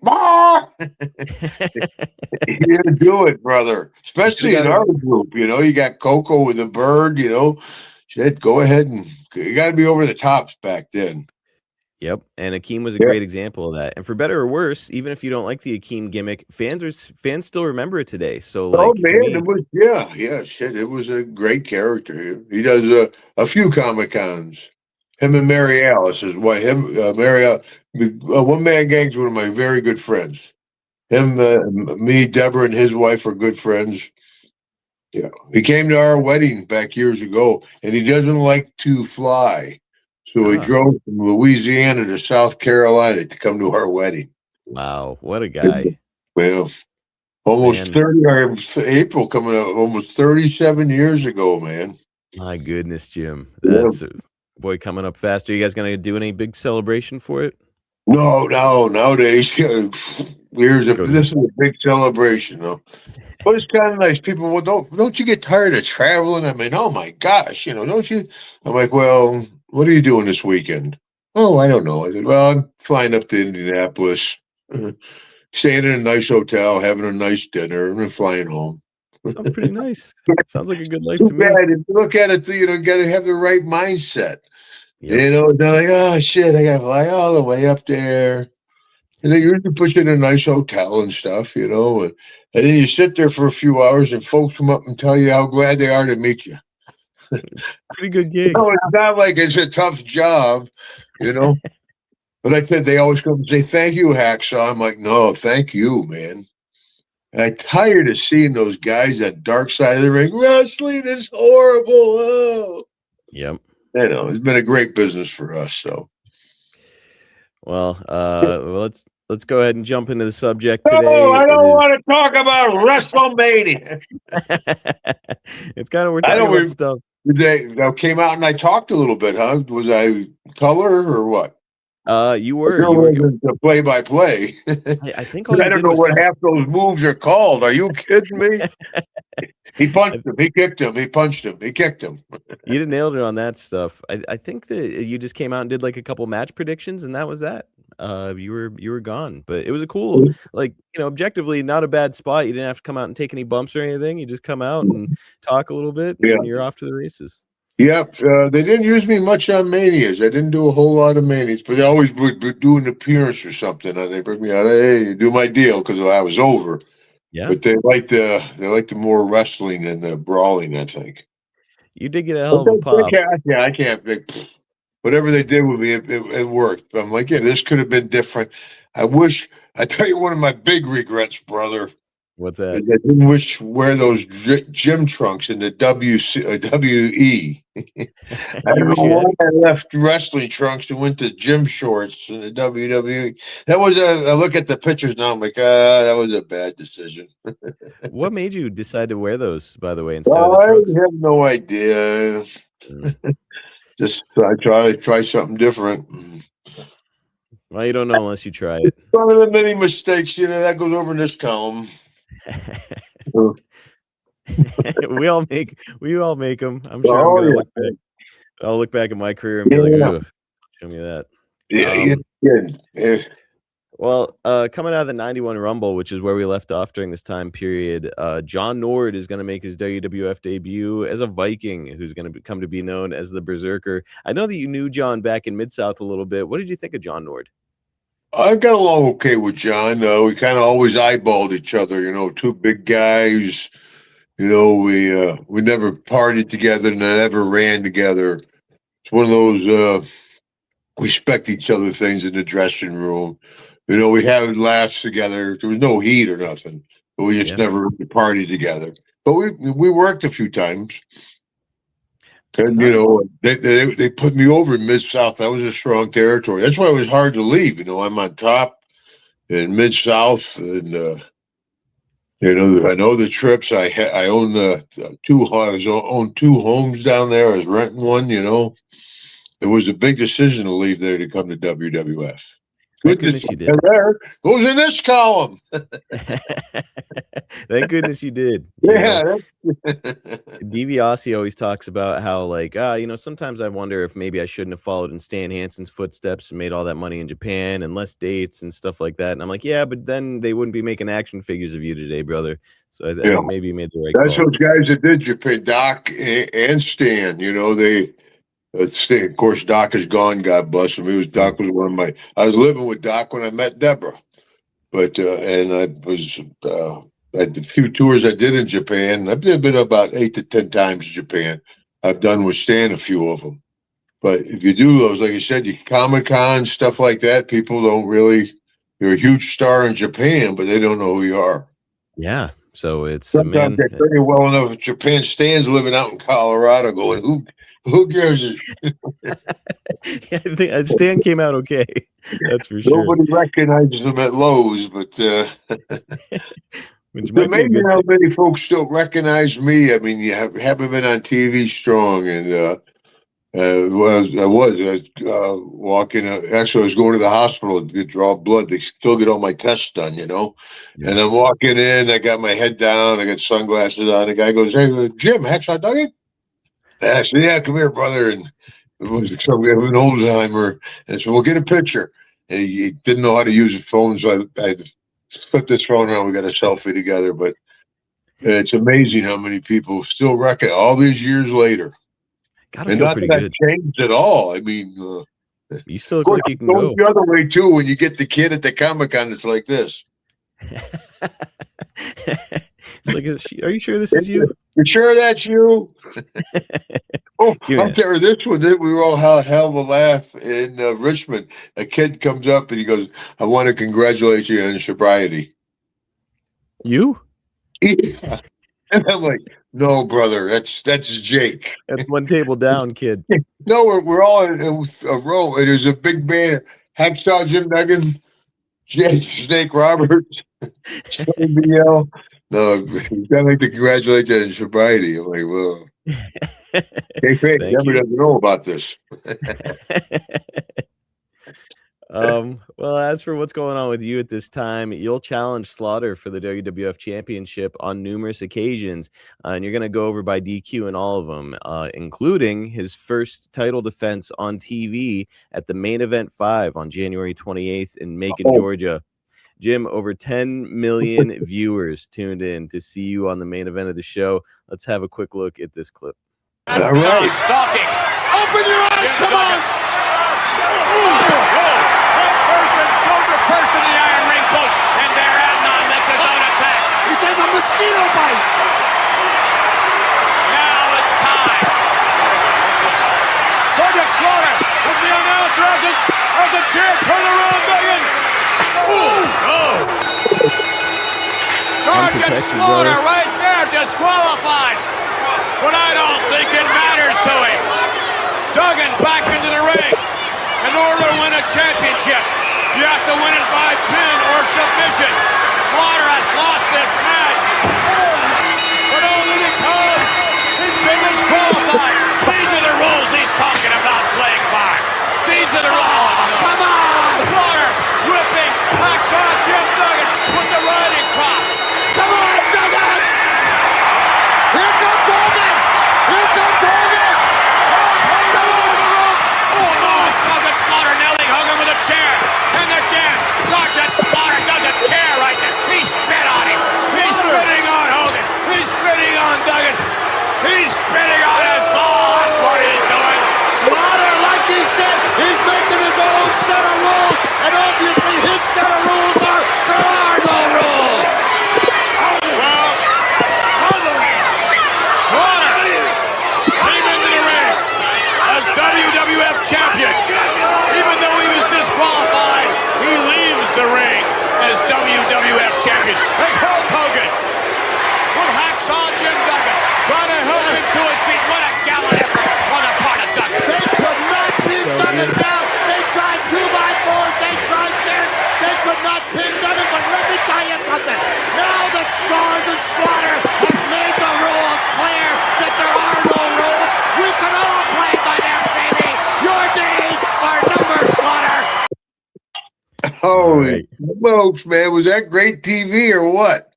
he didn't do it, brother. He should Especially have in got our a. group, you got Coco with a bird. Shit, go ahead and you got to be over the tops back then. Yep, and Akeem was a Yeah. great example of that. And for better or worse, even if you don't like the Akeem gimmick, fans still remember it today. So, Oh like, to man, it me, was yeah, shit. It was a great character. He does a few Comic Cons. Him and Mary Alice is why him Mary One Man Gang's one of my very good friends. Him, me, Deborah, and his wife are good friends. Yeah, he came to our wedding back years ago, and he doesn't like to fly, so he ah, drove from Louisiana to South Carolina to come to our wedding. wow, what a guy, Well, almost man. 30, April coming up, almost 37 years ago, man. My goodness, Jim, Yeah. that's boy coming up fast. Are you guys gonna do any big celebration for it? No, nowadays, Goes this is a big celebration, though. But it's kind of nice. People, well, don't you get tired of traveling? I mean, oh my gosh, don't you? I'm like, well, what are you doing this weekend? Oh, I don't know. I said, well, I'm flying up to Indianapolis, staying in a nice hotel, having a nice dinner, and then flying home. sounds pretty nice. Sounds like a good life Too to me. bad. If you look at it, got to have the right mindset. Yep. They're like, oh shit, I got to fly all the way up there. And they usually put you in a nice hotel and stuff, and then you sit there for a few hours and folks come up and tell you how glad they are to meet you. Pretty good gig. It's not like it's a tough job, you know. But I said they always come and say, thank you, Hacksaw. I'm like, no, thank you, man. And I'm tired of seeing those guys at dark side of the ring. Wrestling is horrible. Oh. Yep. It's been a great business for us. So Let's go ahead and jump into the subject no, today. I don't want to talk about WrestleMania. It's kind of we're I talking about don't. stuff. They came out and I talked a little bit, huh? Was I color or what? You I were sure you were wasn't the play-by-play. I think all I you don't did know was what talk. half those moves are called. Are you kidding me? He punched him. He kicked him. He punched him. He kicked him. You did nailed it on that stuff. I think that you just came out and did like a couple match predictions, and that was that. You were gone, but it was a cool, like, objectively not a bad spot. You didn't have to come out and take any bumps or anything. You just come out and talk a little bit, Yeah. and you're off to the races. Yep. They didn't use me much on Manias. I didn't do a whole lot of Manias, but they always would do an appearance or something, and they bring me out. Hey, do my deal because I was over. Yeah, But they liked the more wrestling and the brawling, I think. you did get a hell But of a pop. I can't. Whatever they did with me, it worked. I'm like, yeah, this could have been different. I tell you, one of my big regrets, brother, What's is that? I didn't wear those gym trunks in the WE. I You don't wish know you had. why I left wrestling trunks and went to gym shorts in the WWE. I look at the pictures now, I'm like, that was a bad decision. What made you decide to wear those, by the way, instead of the I trunks? have no idea. Mm. Just I try something different. Well, you don't know unless you try it. One of the many mistakes, that goes over in this column. We all make them. I'm sure I'm Oh gonna yeah, look back. I'll look back at my career and be like, yeah, "Ugh, show me that." yeah. Um, Yeah. Coming out of the '91 Rumble, which is where we left off during this time period, John Nord is going to make his WWF debut as a Viking, who's going to come to be known as the Berserker. I know that you knew John back in Mid South a little bit. What did you think of John Nord? I got along okay with John. We kind of always eyeballed each other. Two big guys. We never partied together, never ran together. It's one of those respect each other things in the dressing room. We had laughs together. There was no heat or nothing, but we just Yeah. never really partied together. But we worked a few times. And they put me over in Mid South. That was a strong territory. That's why it was hard to leave. I'm on top in Mid South, and I know the trips. I own own two homes down there. I was renting one. It was a big decision to leave there to come to WWF. Thank Good goodness you did. decision there. Goes in this column. Thank goodness you did. Yeah, that's DiBiase always talks about how, like, sometimes I wonder if maybe I shouldn't have followed in Stan Hansen's footsteps and made all that money in Japan and less dates and stuff like that. And I'm like, yeah, but then they wouldn't be making action figures of you today, brother. So I think maybe you made the right that's call. those guys that did Japan, Doc and Stan. Of course, Doc is gone. God bless him. Doc was one of my. I was living with Doc when I met Deborah, but and I was at the few tours I did in Japan. I've been about 8 to 10 times in Japan. I've done with Stan a few of them. But if you do those, like I said, you Comic-Con, stuff like that, people don't really. You're a huge star in Japan, but they don't know who you are. Yeah. So it's Sometimes they very well enough. Japan Stan's living out in Colorado, going, who gives it? I think Stan came out okay. That's for sure. Nobody recognizes him at Lowe's, but Which it's amazing how many folks still recognize me. I mean, you haven't been on TV strong, and I was walking. Actually, I was going to the hospital to draw blood. They still get all my tests done, you know. Yeah. And I'm walking in. I got my head down. I got sunglasses on. The guy goes, "Hey, Jim, Hacksaw Duggan?" I said, "Yeah, come here, brother." And it was some guy with an Alzheimer. And I said, "Well, get a picture." And he didn't know how to use his phone, so I flipped his phone around. We got a selfie together. But it's amazing how many people still reckon all these years later. Gotta feel pretty good. Changed at all. I mean, you still look like you can go the other way too. When you get the kid at the Comic-Con, it's like this. It's like, are you sure this is you? You sure that's you? I'll tell you this one. We were all hell of a laugh in Richmond. A kid comes up and he goes, "I want to congratulate you on sobriety." You? Yeah. And I'm like, "No, brother, that's Jake. That's one table down, kid." No, we're all in a row, and there's a big man, Hacksaw Jim Duggan, Jake Snake Roberts, JBL. No, I'd like to congratulate you on sobriety. I'm like, well, hey, Deborah doesn't know about this. Well, as for what's going on with you at this time, you'll challenge Slaughter for the WWF Championship on numerous occasions, and you're going to go over by DQ in all of them, including his first title defense on TV at the Main Event 5 on January 28th in Macon, Georgia. Jim, over 10 million viewers tuned in to see you on the main event of the show. Let's have a quick look at this clip. All right. Stalking. Open your eyes. Come on. First in the iron ring post, and there Adnan makes his own attack. He says a mosquito bite. Now it's time. Sergeant Slaughter with the announcer as the chair turn around, Duggan. Sergeant Slaughter right there disqualified. But I don't think it matters to him. Duggan back into the ring. In order to win a championship, you have to win it by pin or submission. Slaughter has lost this match. But only because he's been disqualified. These are the rules he's talking about playing by. These are the rules. Come on! Slaughter whipping Hacksaw Jim Duggan with the riding crop. Come on, Duggan! Here comes Hogan! Here comes Hogan! Oh no! Sergeant Slaughter nailing Hogan with a chair. And the jam. Sergeant Slaughter doesn't care right now. He spit on him. He's spitting on Hogan. He's spitting on Duggan. He's spitting on us all. That's what he's doing. Slaughter, like he said, he's making his own set of rules. And obviously his set of rules are there are no rules. Well, Slaughter came into the ring as WWF champion. Even though he was disqualified, he leaves the ring as WWF champion. And Hulk Hogan with Hacksaw Jim Duggan trying to help him to his feet. What a gallant effort on the part of Duggan. They could not pin Duggan down. They tried 2x4s. They tried chairs. They could not pin Duggan. But let me tell you something. Now that Sergeant Slaughter has made the rules clear that there are no rules, we can all play by them, baby. Your days are numbered, Slaughter. Holy smokes, man. Was that great TV or what?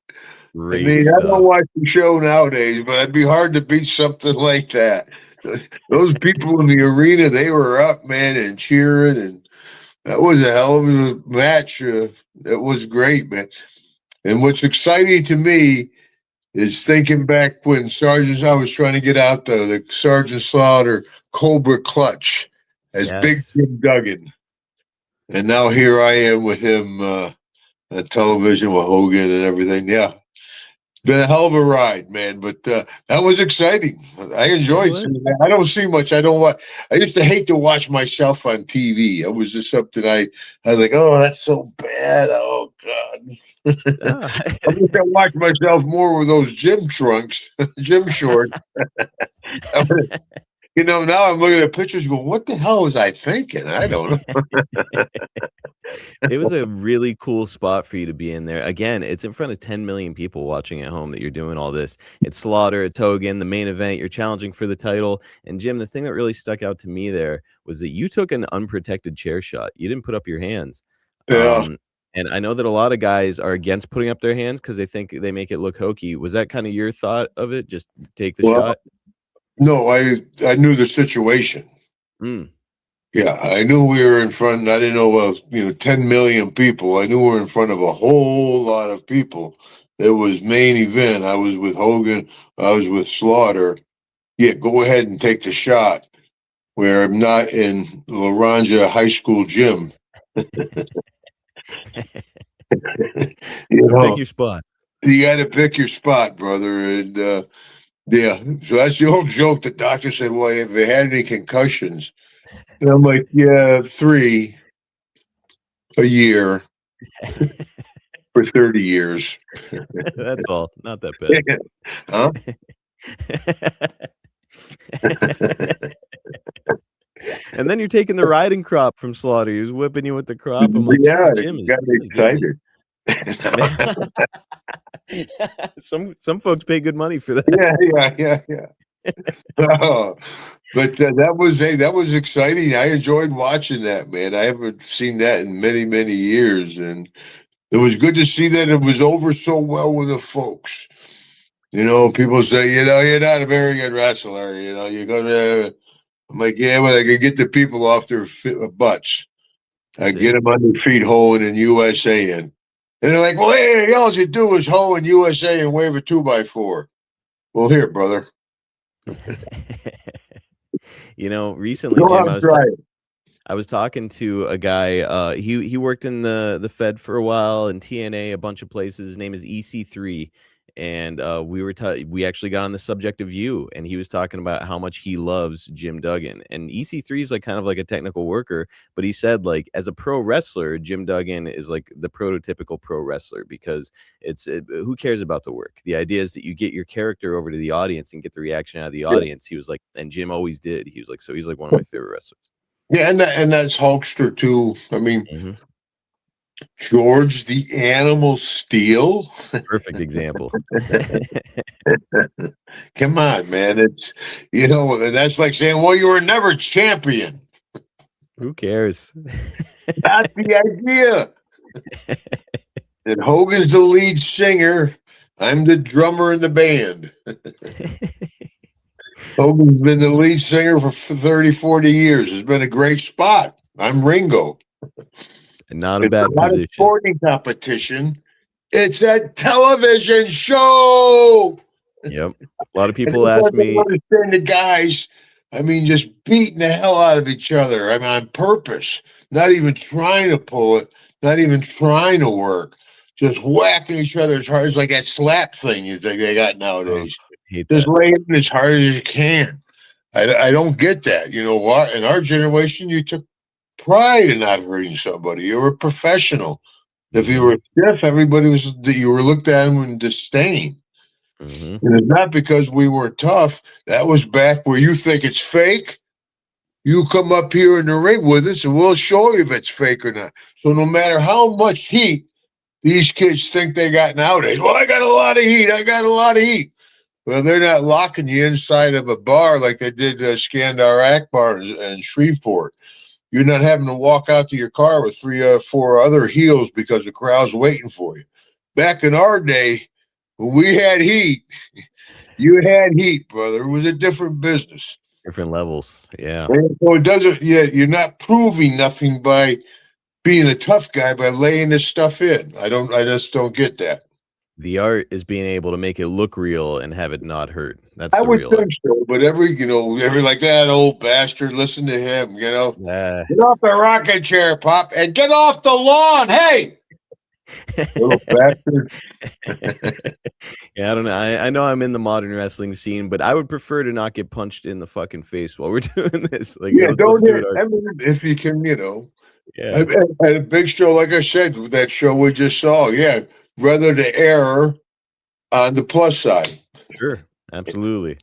Great I mean, stuff. I don't watch the show nowadays, but it'd be hard to beat something like that. Those people in the arena, they were up, man, and cheering, and that was a hell of a match. It was great, man. And what's exciting to me is thinking back when I was trying to get out the Sergeant Slaughter Cobra Clutch as Big Yes. Jim Duggan. And now here I am with him on television with Hogan and everything. Yeah. Been a hell of a ride, man, but that was exciting. I enjoyed seeing that. I don't see much. I used to hate to watch myself on TV. It was just something I was like, oh, that's so bad. Oh, God. I wish I watched myself more with those gym trunks, gym shorts. Now I'm looking at pictures going, what the hell was I thinking? I don't know. It was a really cool spot for you to be in there. Again, it's in front of 10 million people watching at home that you're doing all this. It's Slaughter, it's Hogan, the main event, you're challenging for the title. And Jim, the thing that really stuck out to me there was that you took an unprotected chair shot. You didn't put up your hands. Yeah. And I know that a lot of guys are against putting up their hands because they think they make it look hokey. Was that kind of your thought of it? Just take the shot? No, I knew the situation. Yeah, I knew we were in front. I didn't know 10 million people. I knew we were in front of a whole lot of people. It was main event. I was with Hogan. I was with Slaughter. Yeah, go ahead and take the shot. Where I'm not in Laranja High School gym. Pick your spot. You got to pick your spot, brother. And yeah, so that's the old joke. The doctor said, "Well, have they had any concussions?" And I'm like, "Yeah, 3 a year for 30 years." That's all. Not that bad. Huh? And then you're taking the riding crop from Slaughter. He was whipping you with the crop. I'm like, yeah, Jim got me excited. Some folks pay good money for that. Yeah. But that was exciting. I enjoyed watching that, man. I haven't seen that in many, many years, and it was good to see that it was over so well with the folks. People say, you're not a very good wrestler. You go to. I'm like, yeah, but I can get the people off their butts. I get them on their feet hoeing and USA in. And they're like, well, hey, all you do is hoe in USA and wave a 2x4. Well, here, brother. Recently, Jim, I was talking to a guy. He worked in the Fed for a while and TNA, a bunch of places. His name is EC3. And we actually got on the subject of you, and he was talking about how much he loves Jim Duggan. And EC3 is kind of like a technical worker, but he said as a pro wrestler, Jim Duggan is like the prototypical pro wrestler because who cares about the work? The idea is that you get your character over to the audience and get the reaction out of the audience. He was like, and Jim always did. He was like, so he's like one of my favorite wrestlers. Yeah, and that's Hulkster too. I mean. George the Animal Steel. Perfect example. Come on, man. It's, that's like saying, well, you were never champion. Who cares? That's the idea. And Hogan's the lead singer. I'm the drummer in the band. Hogan's been the lead singer for 30, 40 years. It's been a great spot. I'm Ringo. Not a bad position. Not a sporting competition. It's a television show. Yep. A lot of people ask me. Understand the guys, just beating the hell out of each other. On purpose. Not even trying to pull it. Not even trying to work. Just whacking each other as hard as like that slap thing you think they got nowadays. Just laying it as hard as you can. I don't get that. You know what? In our generation, you took pride in not hurting somebody. You were a professional. If you were stiff, you were looked at in disdain. And it's not because we were tough. That was back where you think it's fake. You come up here in the ring with us and we'll show you if it's fake or not. So no matter how much heat these kids think they got nowadays, well, I got a lot of heat. Well, they're not locking you inside of a bar like they did Skandar Akbar and Shreveport. You're not having to walk out to your car with 3 or 4 other heels because the crowd's waiting for you. Back in our day, when we had heat, you had heat, brother. It was a different business. Different levels, yeah. So it doesn't. Yeah, you're not proving nothing by being a tough guy by laying this stuff in. I just don't get that. The art is being able to make it look real and have it not hurt. That's I the would real art. think so, but every like that old bastard, listen to him, Uh, Get off the rocking chair, Pop, and get off the lawn. Hey, little bastard. yeah, I don't know. I know I'm in the modern wrestling scene, but I would prefer to not get punched in the fucking face while we're doing this. Like, Yeah, let's don't do hit. it. I mean, if you can, Yeah, At a big show, like I said, that show we just saw, yeah, rather the error on the plus side. sure, absolutely.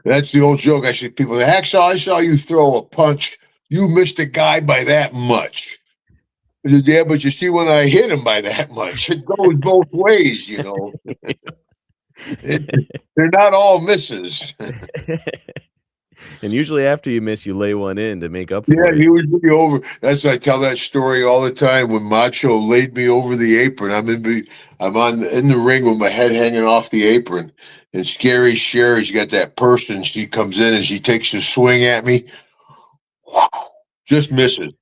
That's the old joke. I see people, Hacksaw, I saw you throw a punch. You missed a guy by that much. I said, yeah, but you see, when I hit him by that much, it goes both ways, They're not all misses. And usually after you miss, you lay one in to make up Yeah, for it. he was really over. I tell that story all the time when Macho laid me over the apron. I'm in the ring with my head hanging off the apron, and Scary Sherry's got that person. She comes in and she takes a swing at me, just misses.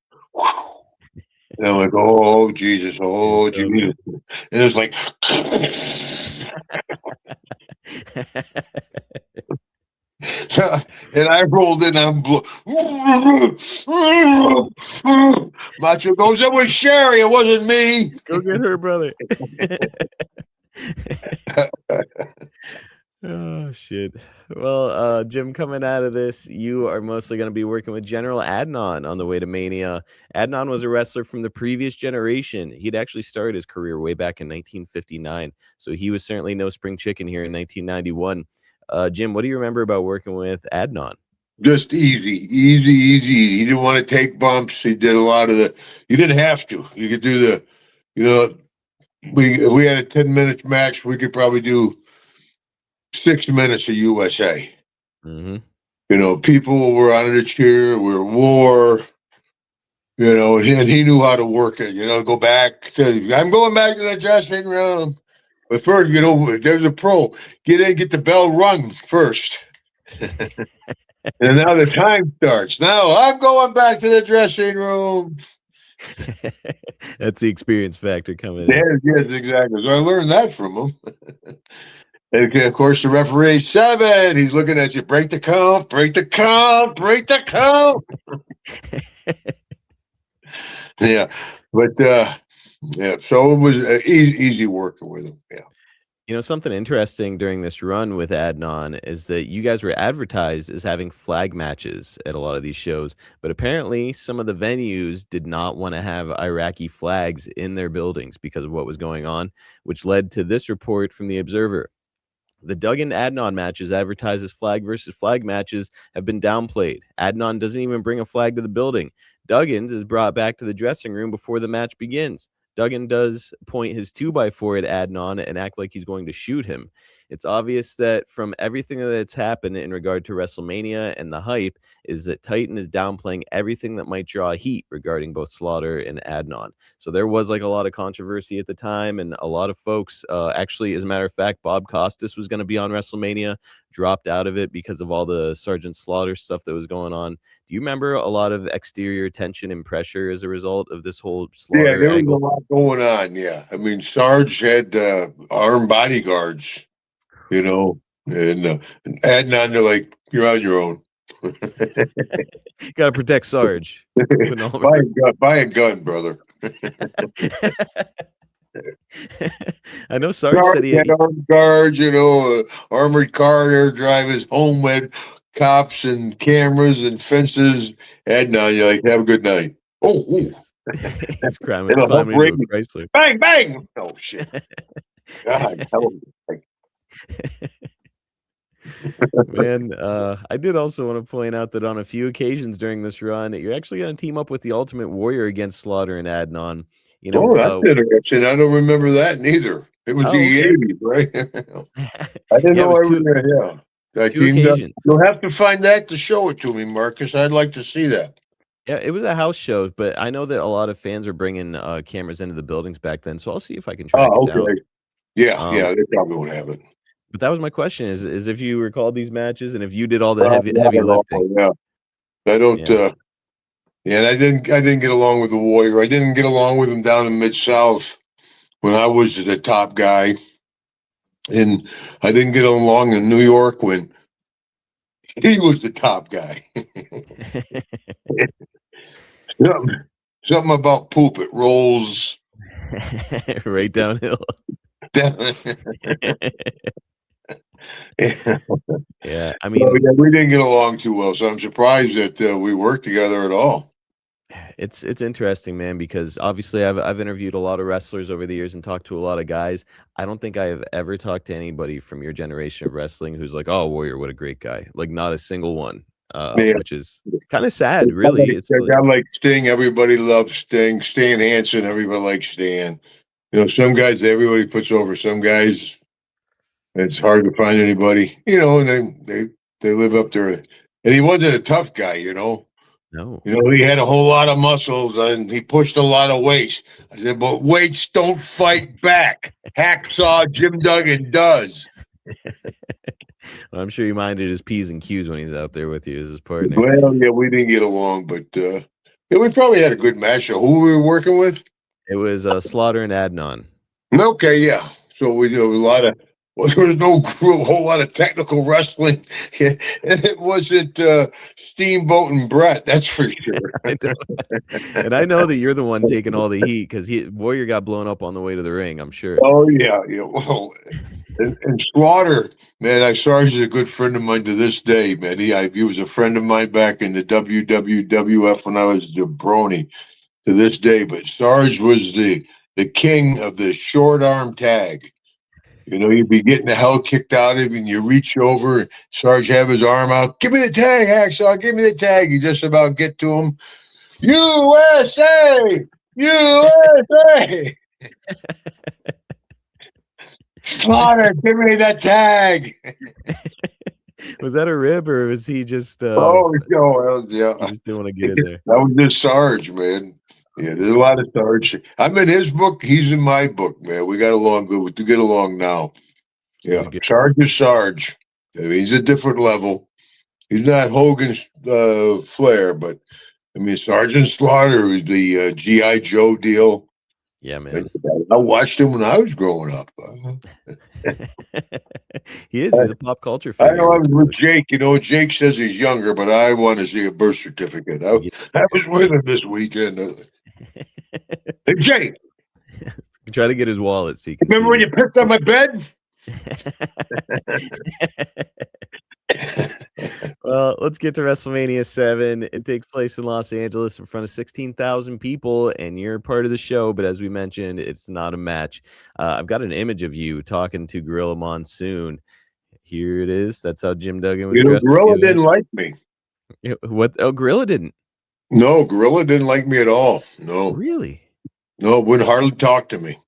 And I'm like, oh Jesus, oh Jesus, and it's like. And I rolled in on Macho goes, it was Sherry, it wasn't me. Go get her, brother. Oh shit. Well, Jim, coming out of this, you are mostly going to be working with General Adnan on the way to Mania. Adnan was a wrestler from the previous generation. He'd actually started his career way back in 1959, so he was certainly no spring chicken here in 1991. Jim, what do you remember about working with Adnan? Just easy. He didn't want to take bumps. He did a lot of you didn't have to. You could do if we had a 10-minute match, we could probably do 6 minutes of USA. Mm-hmm. People were on the cheer, we were war, and he knew how to work it, go back I'm going back to the dressing room. But first, there's a pro. Get in, get the bell rung first. And now the time starts. Now I'm going back to the dressing room. That's the experience factor coming in. Yes, exactly. So I learned that from him. And of course, the referee, 7. He's looking at you. Break the count. Break the count. Break the count. Yeah, but yeah. So it was easy working with him. Yeah. Something interesting during this run with Adnan is that you guys were advertised as having flag matches at a lot of these shows, but apparently some of the venues did not want to have Iraqi flags in their buildings because of what was going on, which led to this report from the Observer. The Duggan Adnan matches advertised as flag versus flag matches have been downplayed. Adnan doesn't even bring a flag to the building. Duggan's is brought back to the dressing room before the match begins. Duggan does point his 2x4 at Adnan and act like he's going to shoot him. It's obvious that from everything that's happened in regard to WrestleMania and the hype is that Titan is downplaying everything that might draw heat regarding both Slaughter and Adnan. So there was like a lot of controversy at the time, and a lot of folks actually, as a matter of fact, Bob Costas was going to be on WrestleMania, dropped out of it because of all the Sergeant Slaughter stuff that was going on. Do you remember a lot of exterior tension and pressure as a result of this whole Slaughter Yeah, there was angle? a lot going on. Yeah, I mean, Sarge had armed bodyguards, and Adnan, they're like, you're on your own. Got to protect Sarge. Buy a gun, brother. I know Sarge said he had armed guards, armored car air drive his home with cops and cameras and fences. Adnan, you're like, have a good night. Oh, he's climbing into a Chrysler. Bang, bang. Oh, shit. God, hell. Man, I did also want to point out that on a few occasions during this run, you're actually going to team up with the Ultimate Warrior against Slaughter and Adnan. That's interesting. I don't remember that neither. It was the 80s, right? I didn't know I was there. Yeah, I teamed up. You'll have to find that to show it to me, Marcus. I'd like to see that. Yeah, it was a house show, but I know that a lot of fans are bringing cameras into the buildings back then, so I'll see if I can track it down. Yeah, they probably won't have it. But that was my question: is if you recall these matches and if you did all the heavy lifting. Yeah, I don't. And I didn't get along with the Warrior. I didn't get along with him down in Mid-South when I was the top guy. And I didn't get along in New York when he was the top guy. something, something about poop. It rolls right downhill. down. Yeah, I mean, we didn't get along too well, so I'm surprised that we worked together at all. it's interesting, man, because obviously I've interviewed a lot of wrestlers over the years and talked to a lot of guys. I don't think I have ever talked to anybody from your generation of wrestling who's like, "Oh, Warrior, what a great guy." Like, not a single one, Yeah. which is kind of sad, really. It's I like, got like Sting. Everybody loves Sting. Stan Hansen. Everybody likes Stan. You know, some guys everybody puts over. Some guys it's hard to find anybody. You know, and they live up there. And he wasn't a tough guy. You know. no. You know, he had a whole lot of muscles and he pushed a lot of weights. I said, but weights don't fight back. Hacksaw Jim Duggan does. Well, I'm sure he minded his P's and Q's when he's out there with you as his partner. Well, yeah, we didn't get along, but yeah, we probably had a good match. Who we were working with? It was Slaughter and Adnan. Okay, yeah. So we did a lot of. Well, there was no whole lot of technical wrestling, and it wasn't Steamboat and Brett. That's for sure. And I know that you're the one taking all the heat because Warrior got blown up on the way to the ring, I'm sure. Oh yeah, yeah. Well, and Slaughter, man, Sarge is a good friend of mine to this day, man. He was a friend of mine back in the WWF when I was a jabroni to this day. But Sarge was the king of the short arm tag. You know, you'd be getting the hell kicked out of you, and you reach over, and Sarge have his arm out. Give me the tag, Hacksaw. Give me the tag. You just about get to him. USA! USA! Slaughter, give me that tag. Was that a rib or was he just yeah. he just didn't want to get in there? That was just Sarge, man. Yeah, there's a lot of Sarge. I'm in his book, he's in my book, man. We got along good. We do get along now. Yeah. Sarge is Sarge. I mean, he's a different level. He's not Hogan's Flair, but I mean Sergeant Slaughter was the G.I. Joe deal. Yeah, man. I watched him when I was growing up. He's a pop culture figure. I know I was with Jake. You know, Jake says he's younger, but I want to see a birth certificate. I was with him this weekend. Hey, Jake. Try to get his wallet. So Remember when you pissed on my bed? Well, let's get to WrestleMania 7. It takes place in Los Angeles in front of 16,000 people, and you're part of the show. But as we mentioned, it's not a match. I've got an image of you talking to Gorilla Monsoon. Here it is. That's how Jim Duggan was dressed. Gorilla didn't like me. What? Oh, Gorilla didn't. No, Gorilla didn't like me at all. No. Really? No, wouldn't hardly talk to me.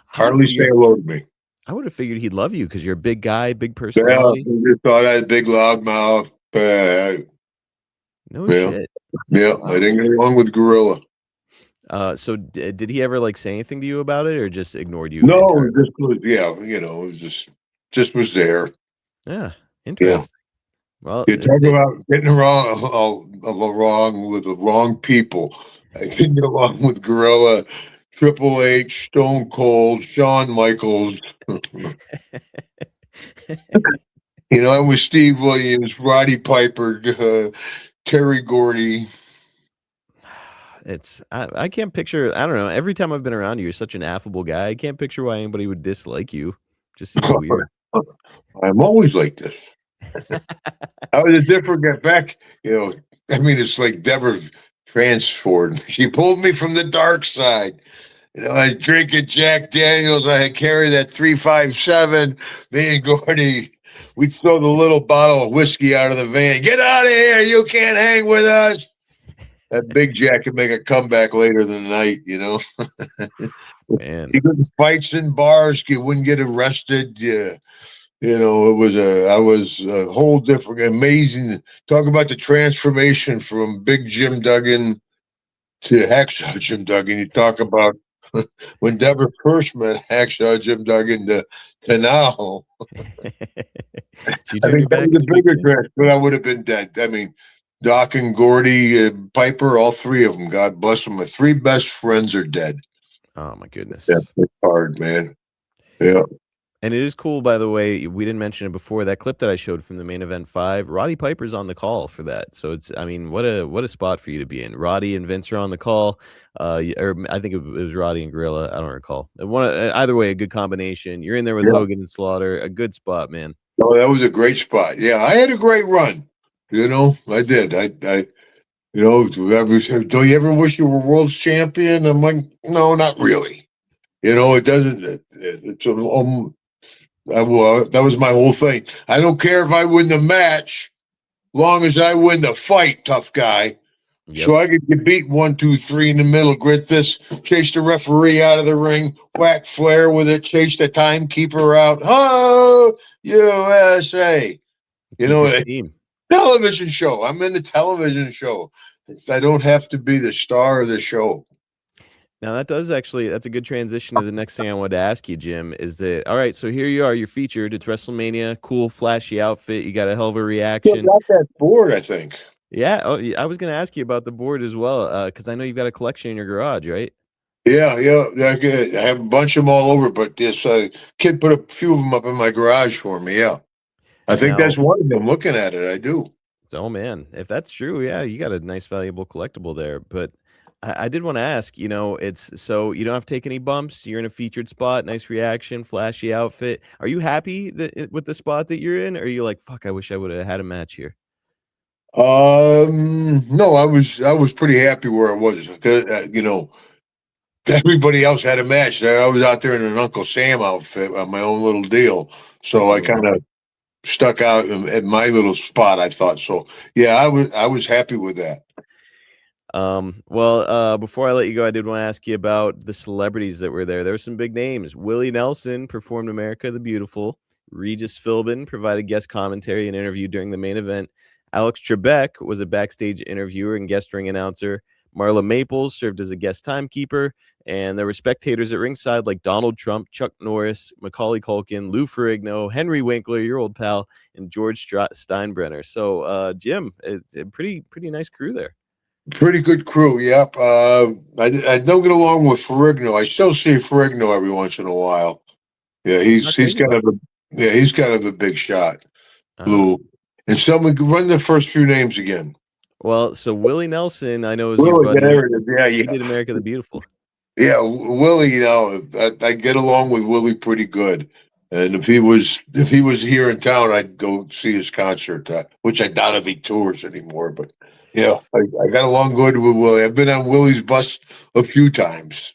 Hardly say hello to me. I would have figured he'd love you because you're a big guy, big personality. Yeah, I just thought I had a big loud mouth. No shit. Yeah, I didn't get along with Gorilla. So did he ever like say anything to you about it, or just ignored you? No, just was, you know, it was just was there. Yeah, interesting. Yeah. Well, you talk about getting along with the wrong people. I didn't get along with Gorilla, Triple H, Stone Cold, Shawn Michaels. You know, I'm with Steve Williams, Roddy Piper, Terry Gordy. I can't picture. I don't know. Every time I've been around you, you're such an affable guy. I can't picture why anybody would dislike you. Just seems weird. I'm always like this. I was a different guy back. You know, I mean, it's like Deborah transformed. She pulled me from the dark side. You know, I was drinking Jack Daniels. I had carried that 357. Me and Gordy, we'd throw the little bottle of whiskey out of the van. Get out of here. You can't hang with us. That Big Jack could make a comeback later in the night, you know. Man. He couldn't fights in bars. He wouldn't get arrested. Yeah. You know, I was a whole different, amazing. Talk about the transformation from Big Jim Duggan to Hacksaw Jim Duggan. You talk about when Deborah first met Hacksaw Jim Duggan to now. I think that was a bigger dress, but I would have been dead. I mean, Doc and Gordy, Piper, all three of them, God bless them. My three best friends are dead. Oh, my goodness. Yeah, it's hard, man. Yeah. And it is cool, by the way, we didn't mention it before, that clip that I showed from the Main Event 5, Roddy Piper's on the call for that. So it's I mean, what a spot for you to be in. Roddy and Vince are on the call, or I think it was Roddy and Gorilla, I don't recall. Either way, a good combination. You're in there with Yeah. Hogan and Slaughter, a good spot, man. Oh, that was a great spot. Yeah, I had a great run. I did. Do you ever wish you were world's champion? I'm like, no, not really. It doesn't. That was my whole thing. I don't care if I win the match, long as I win the fight, tough guy. Yep. So I could get beat 1, 2, 3 in the middle, grit this, chase the referee out of the ring, whack Flair with it, chase the timekeeper out. Oh, USA! Keep your team. Television show. I'm in the television show. I don't have to be the star of the show. Now that's a good transition to the next thing I wanted to ask you, Jim, is that, all right, so here you are, you're featured, it's WrestleMania, cool, flashy outfit, you got a hell of a reaction. Got that board, I think. Yeah, I was going to ask you about the board as well, because I know you've got a collection in your garage, right? Yeah. I have a bunch of them all over, but this kid put a few of them up in my garage for me, yeah. I think that's one of them. Looking at it, I do. Oh, man, if that's true, yeah, you got a nice, valuable collectible there, but I did want to ask, it's so you don't have to take any bumps. You're in a featured spot, nice reaction, flashy outfit. Are you happy with the spot that you're in? Or are you like, fuck, I wish I would have had a match here? No, I was pretty happy where I was because everybody else had a match. I was out there in an Uncle Sam outfit on my own little deal, so I kind of stuck out at my little spot. I thought so. Yeah, I was happy with that. Before I let you go, I did want to ask you about the celebrities that were there. There were some big names. Willie Nelson performed America the Beautiful. Regis Philbin provided guest commentary and interview during the main event. Alex Trebek was a backstage interviewer and guest ring announcer. Marla Maples served as a guest timekeeper. And there were spectators at ringside like Donald Trump, Chuck Norris, Macaulay Culkin, Lou Ferrigno, Henry Winkler, your old pal, and George Steinbrenner. So, Jim, a pretty nice crew there. Pretty good crew, yep. I don't get along with Ferrigno. I still see Ferrigno every once in a while. Yeah, he's kind of a big shot. Lou. And someone run the first few names again. Well, so Willie Nelson, I know is your buddy. He did America the Beautiful. Yeah, Willie, I get along with Willie pretty good. And if he was here in town, I'd go see his concert, which I doubt if he tours anymore. But yeah, I got along good with Willie. I've been on Willie's bus a few times.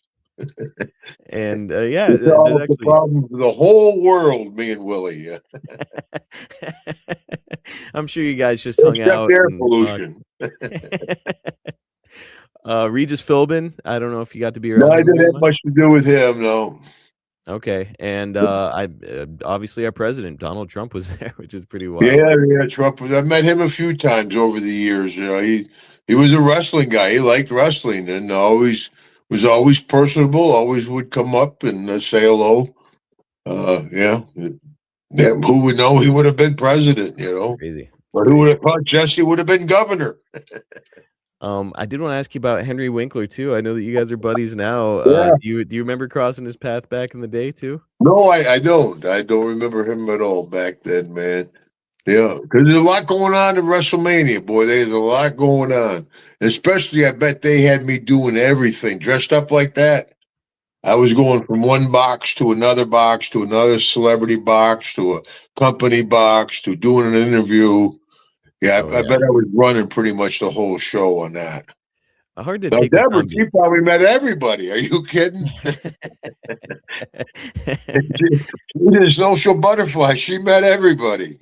And it's actually the problem for the whole world, me and Willie. Yeah. I'm sure you guys just hung out. Air pollution. Regis Philbin, I don't know if you got to be around. No, I didn't have much to do with him, no. Okay, and obviously our president Donald Trump was there, which is pretty wild. Yeah, Trump. I've met him a few times over the years. He was a wrestling guy. He liked wrestling and was always personable. Always would come up and say hello. Yeah. Who would know he would have been president? Crazy. But who would have thought Jesse would have been governor? I did want to ask you about Henry Winkler too. I know that you guys are buddies now. Yeah. Do you remember crossing his path back in the day too? No, I don't. I don't remember him at all back then, man. Yeah, because there's a lot going on in WrestleMania, boy. There's a lot going on. Especially, I bet they had me doing everything, dressed up like that. I was going from one box to another celebrity box, to a company box, to doing an interview. Yeah, I bet I was running pretty much the whole show on that. Hard to now, take. Deborah, she probably met everybody. Are you kidding? She's a social butterfly. She met everybody.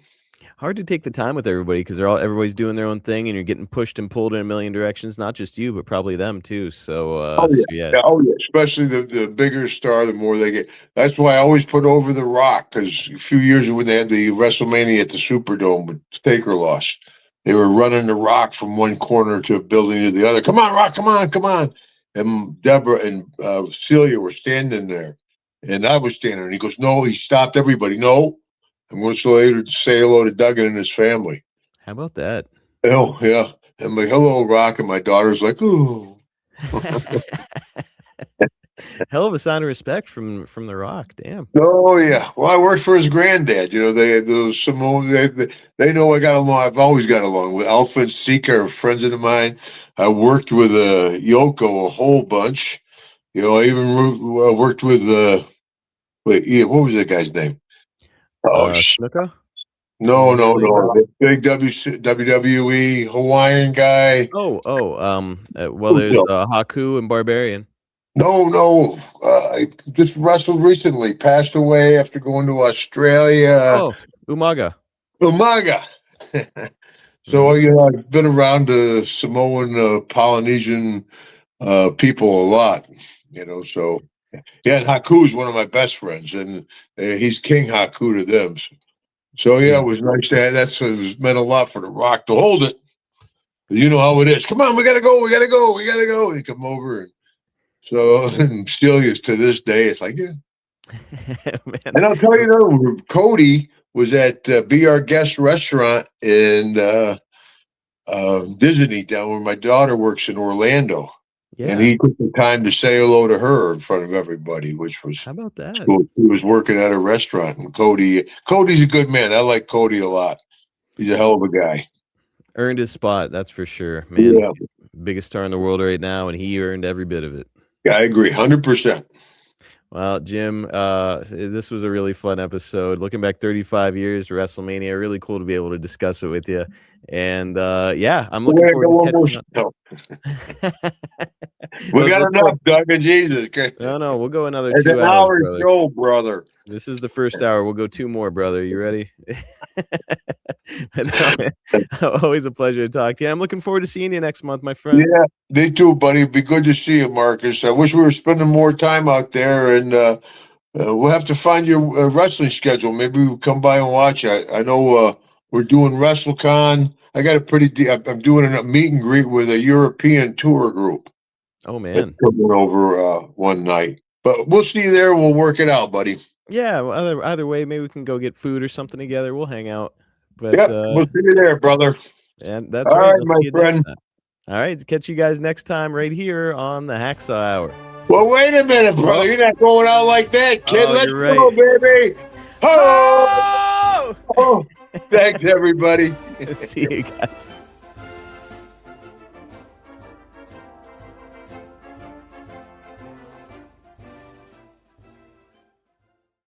Hard to take the time with everybody because everybody's doing their own thing, and you're getting pushed and pulled in a million directions. Not just you, but probably them too. So, yeah. Especially the bigger star, the more they get. That's why I always put over The Rock, because a few years when they had the WrestleMania at the Superdome, but Taker lost. They were running The Rock from one corner to a building to the other. Come on, Rock! Come on! And Deborah and Celia were standing there, and I was standing there. And he goes, "No!" He stopped everybody. No. I'm going to later say hello to Duggan and his family. How about that? Oh, yeah. And my hello, Rock, and my daughter's like, ooh. Hell of a sign of respect from The Rock. Damn. Oh yeah. Well, I worked for his granddad. You know, those Samoan. They know I got along. I've always got along with Alpha and Sika, friends of mine. I worked with Yoko a whole bunch. You know, I even worked with yeah, what was that guy's name? Oh, Snuka? no, the big WWE Hawaiian guy. Well, there's Haku and Barbarian. No. I just wrestled recently. Passed away after going to Australia. Oh, Umaga. Umaga. So, you know, I've been around the Samoan, Polynesian people a lot, you know, so. Yeah, and Haku is one of my best friends, and he's King Haku to them. So, yeah, it was nice to have that. It meant a lot for The Rock to hold it. You know how it is. Come on, we got to go. He come over. And so, and still to this day, it's like, yeah. And I'll tell you, though, Cody was at Be Our Guest restaurant in Disney, down where my daughter works in Orlando. Yeah. And he took the time to say hello to her in front of everybody, which was how about that? Cool. She was working at a restaurant, and Cody's a good man. I like Cody a lot. He's a hell of a guy. Earned his spot, that's for sure, man. Yeah. Biggest star in the world right now, and he earned every bit of it. Yeah, I agree, 100%. Well, Jim, this was a really fun episode. Looking back 35 years, WrestleMania, really cool to be able to discuss it with you. And yeah, I'm looking forward to catching up. We got enough, Doug and Jesus. No, we'll go another 2 hours, brother. Show, brother. This is the first hour. We'll go 2 more, brother. You ready? Always a pleasure to talk to you. I'm looking forward to seeing you next month, my friend. Yeah, me too, buddy. It'd be good to see you, Marcus. I wish we were spending more time out there, and we'll have to find your wrestling schedule. Maybe we'll come by and watch. I know we're doing WrestleCon. I got a pretty I'm doing a meet and greet with a European tour group. Oh, man. Coming over one night. But we'll see you there. We'll work it out, buddy. Yeah, well, either way, maybe we can go get food or something together. We'll hang out. But yeah, we'll see you there, brother. And that's all right, my friend. All right, catch you guys next time right here on the Hacksaw Hour. Well, wait a minute, brother. You're not going out like that, kid. Let's go, baby. Oh! Thanks, everybody. See you guys.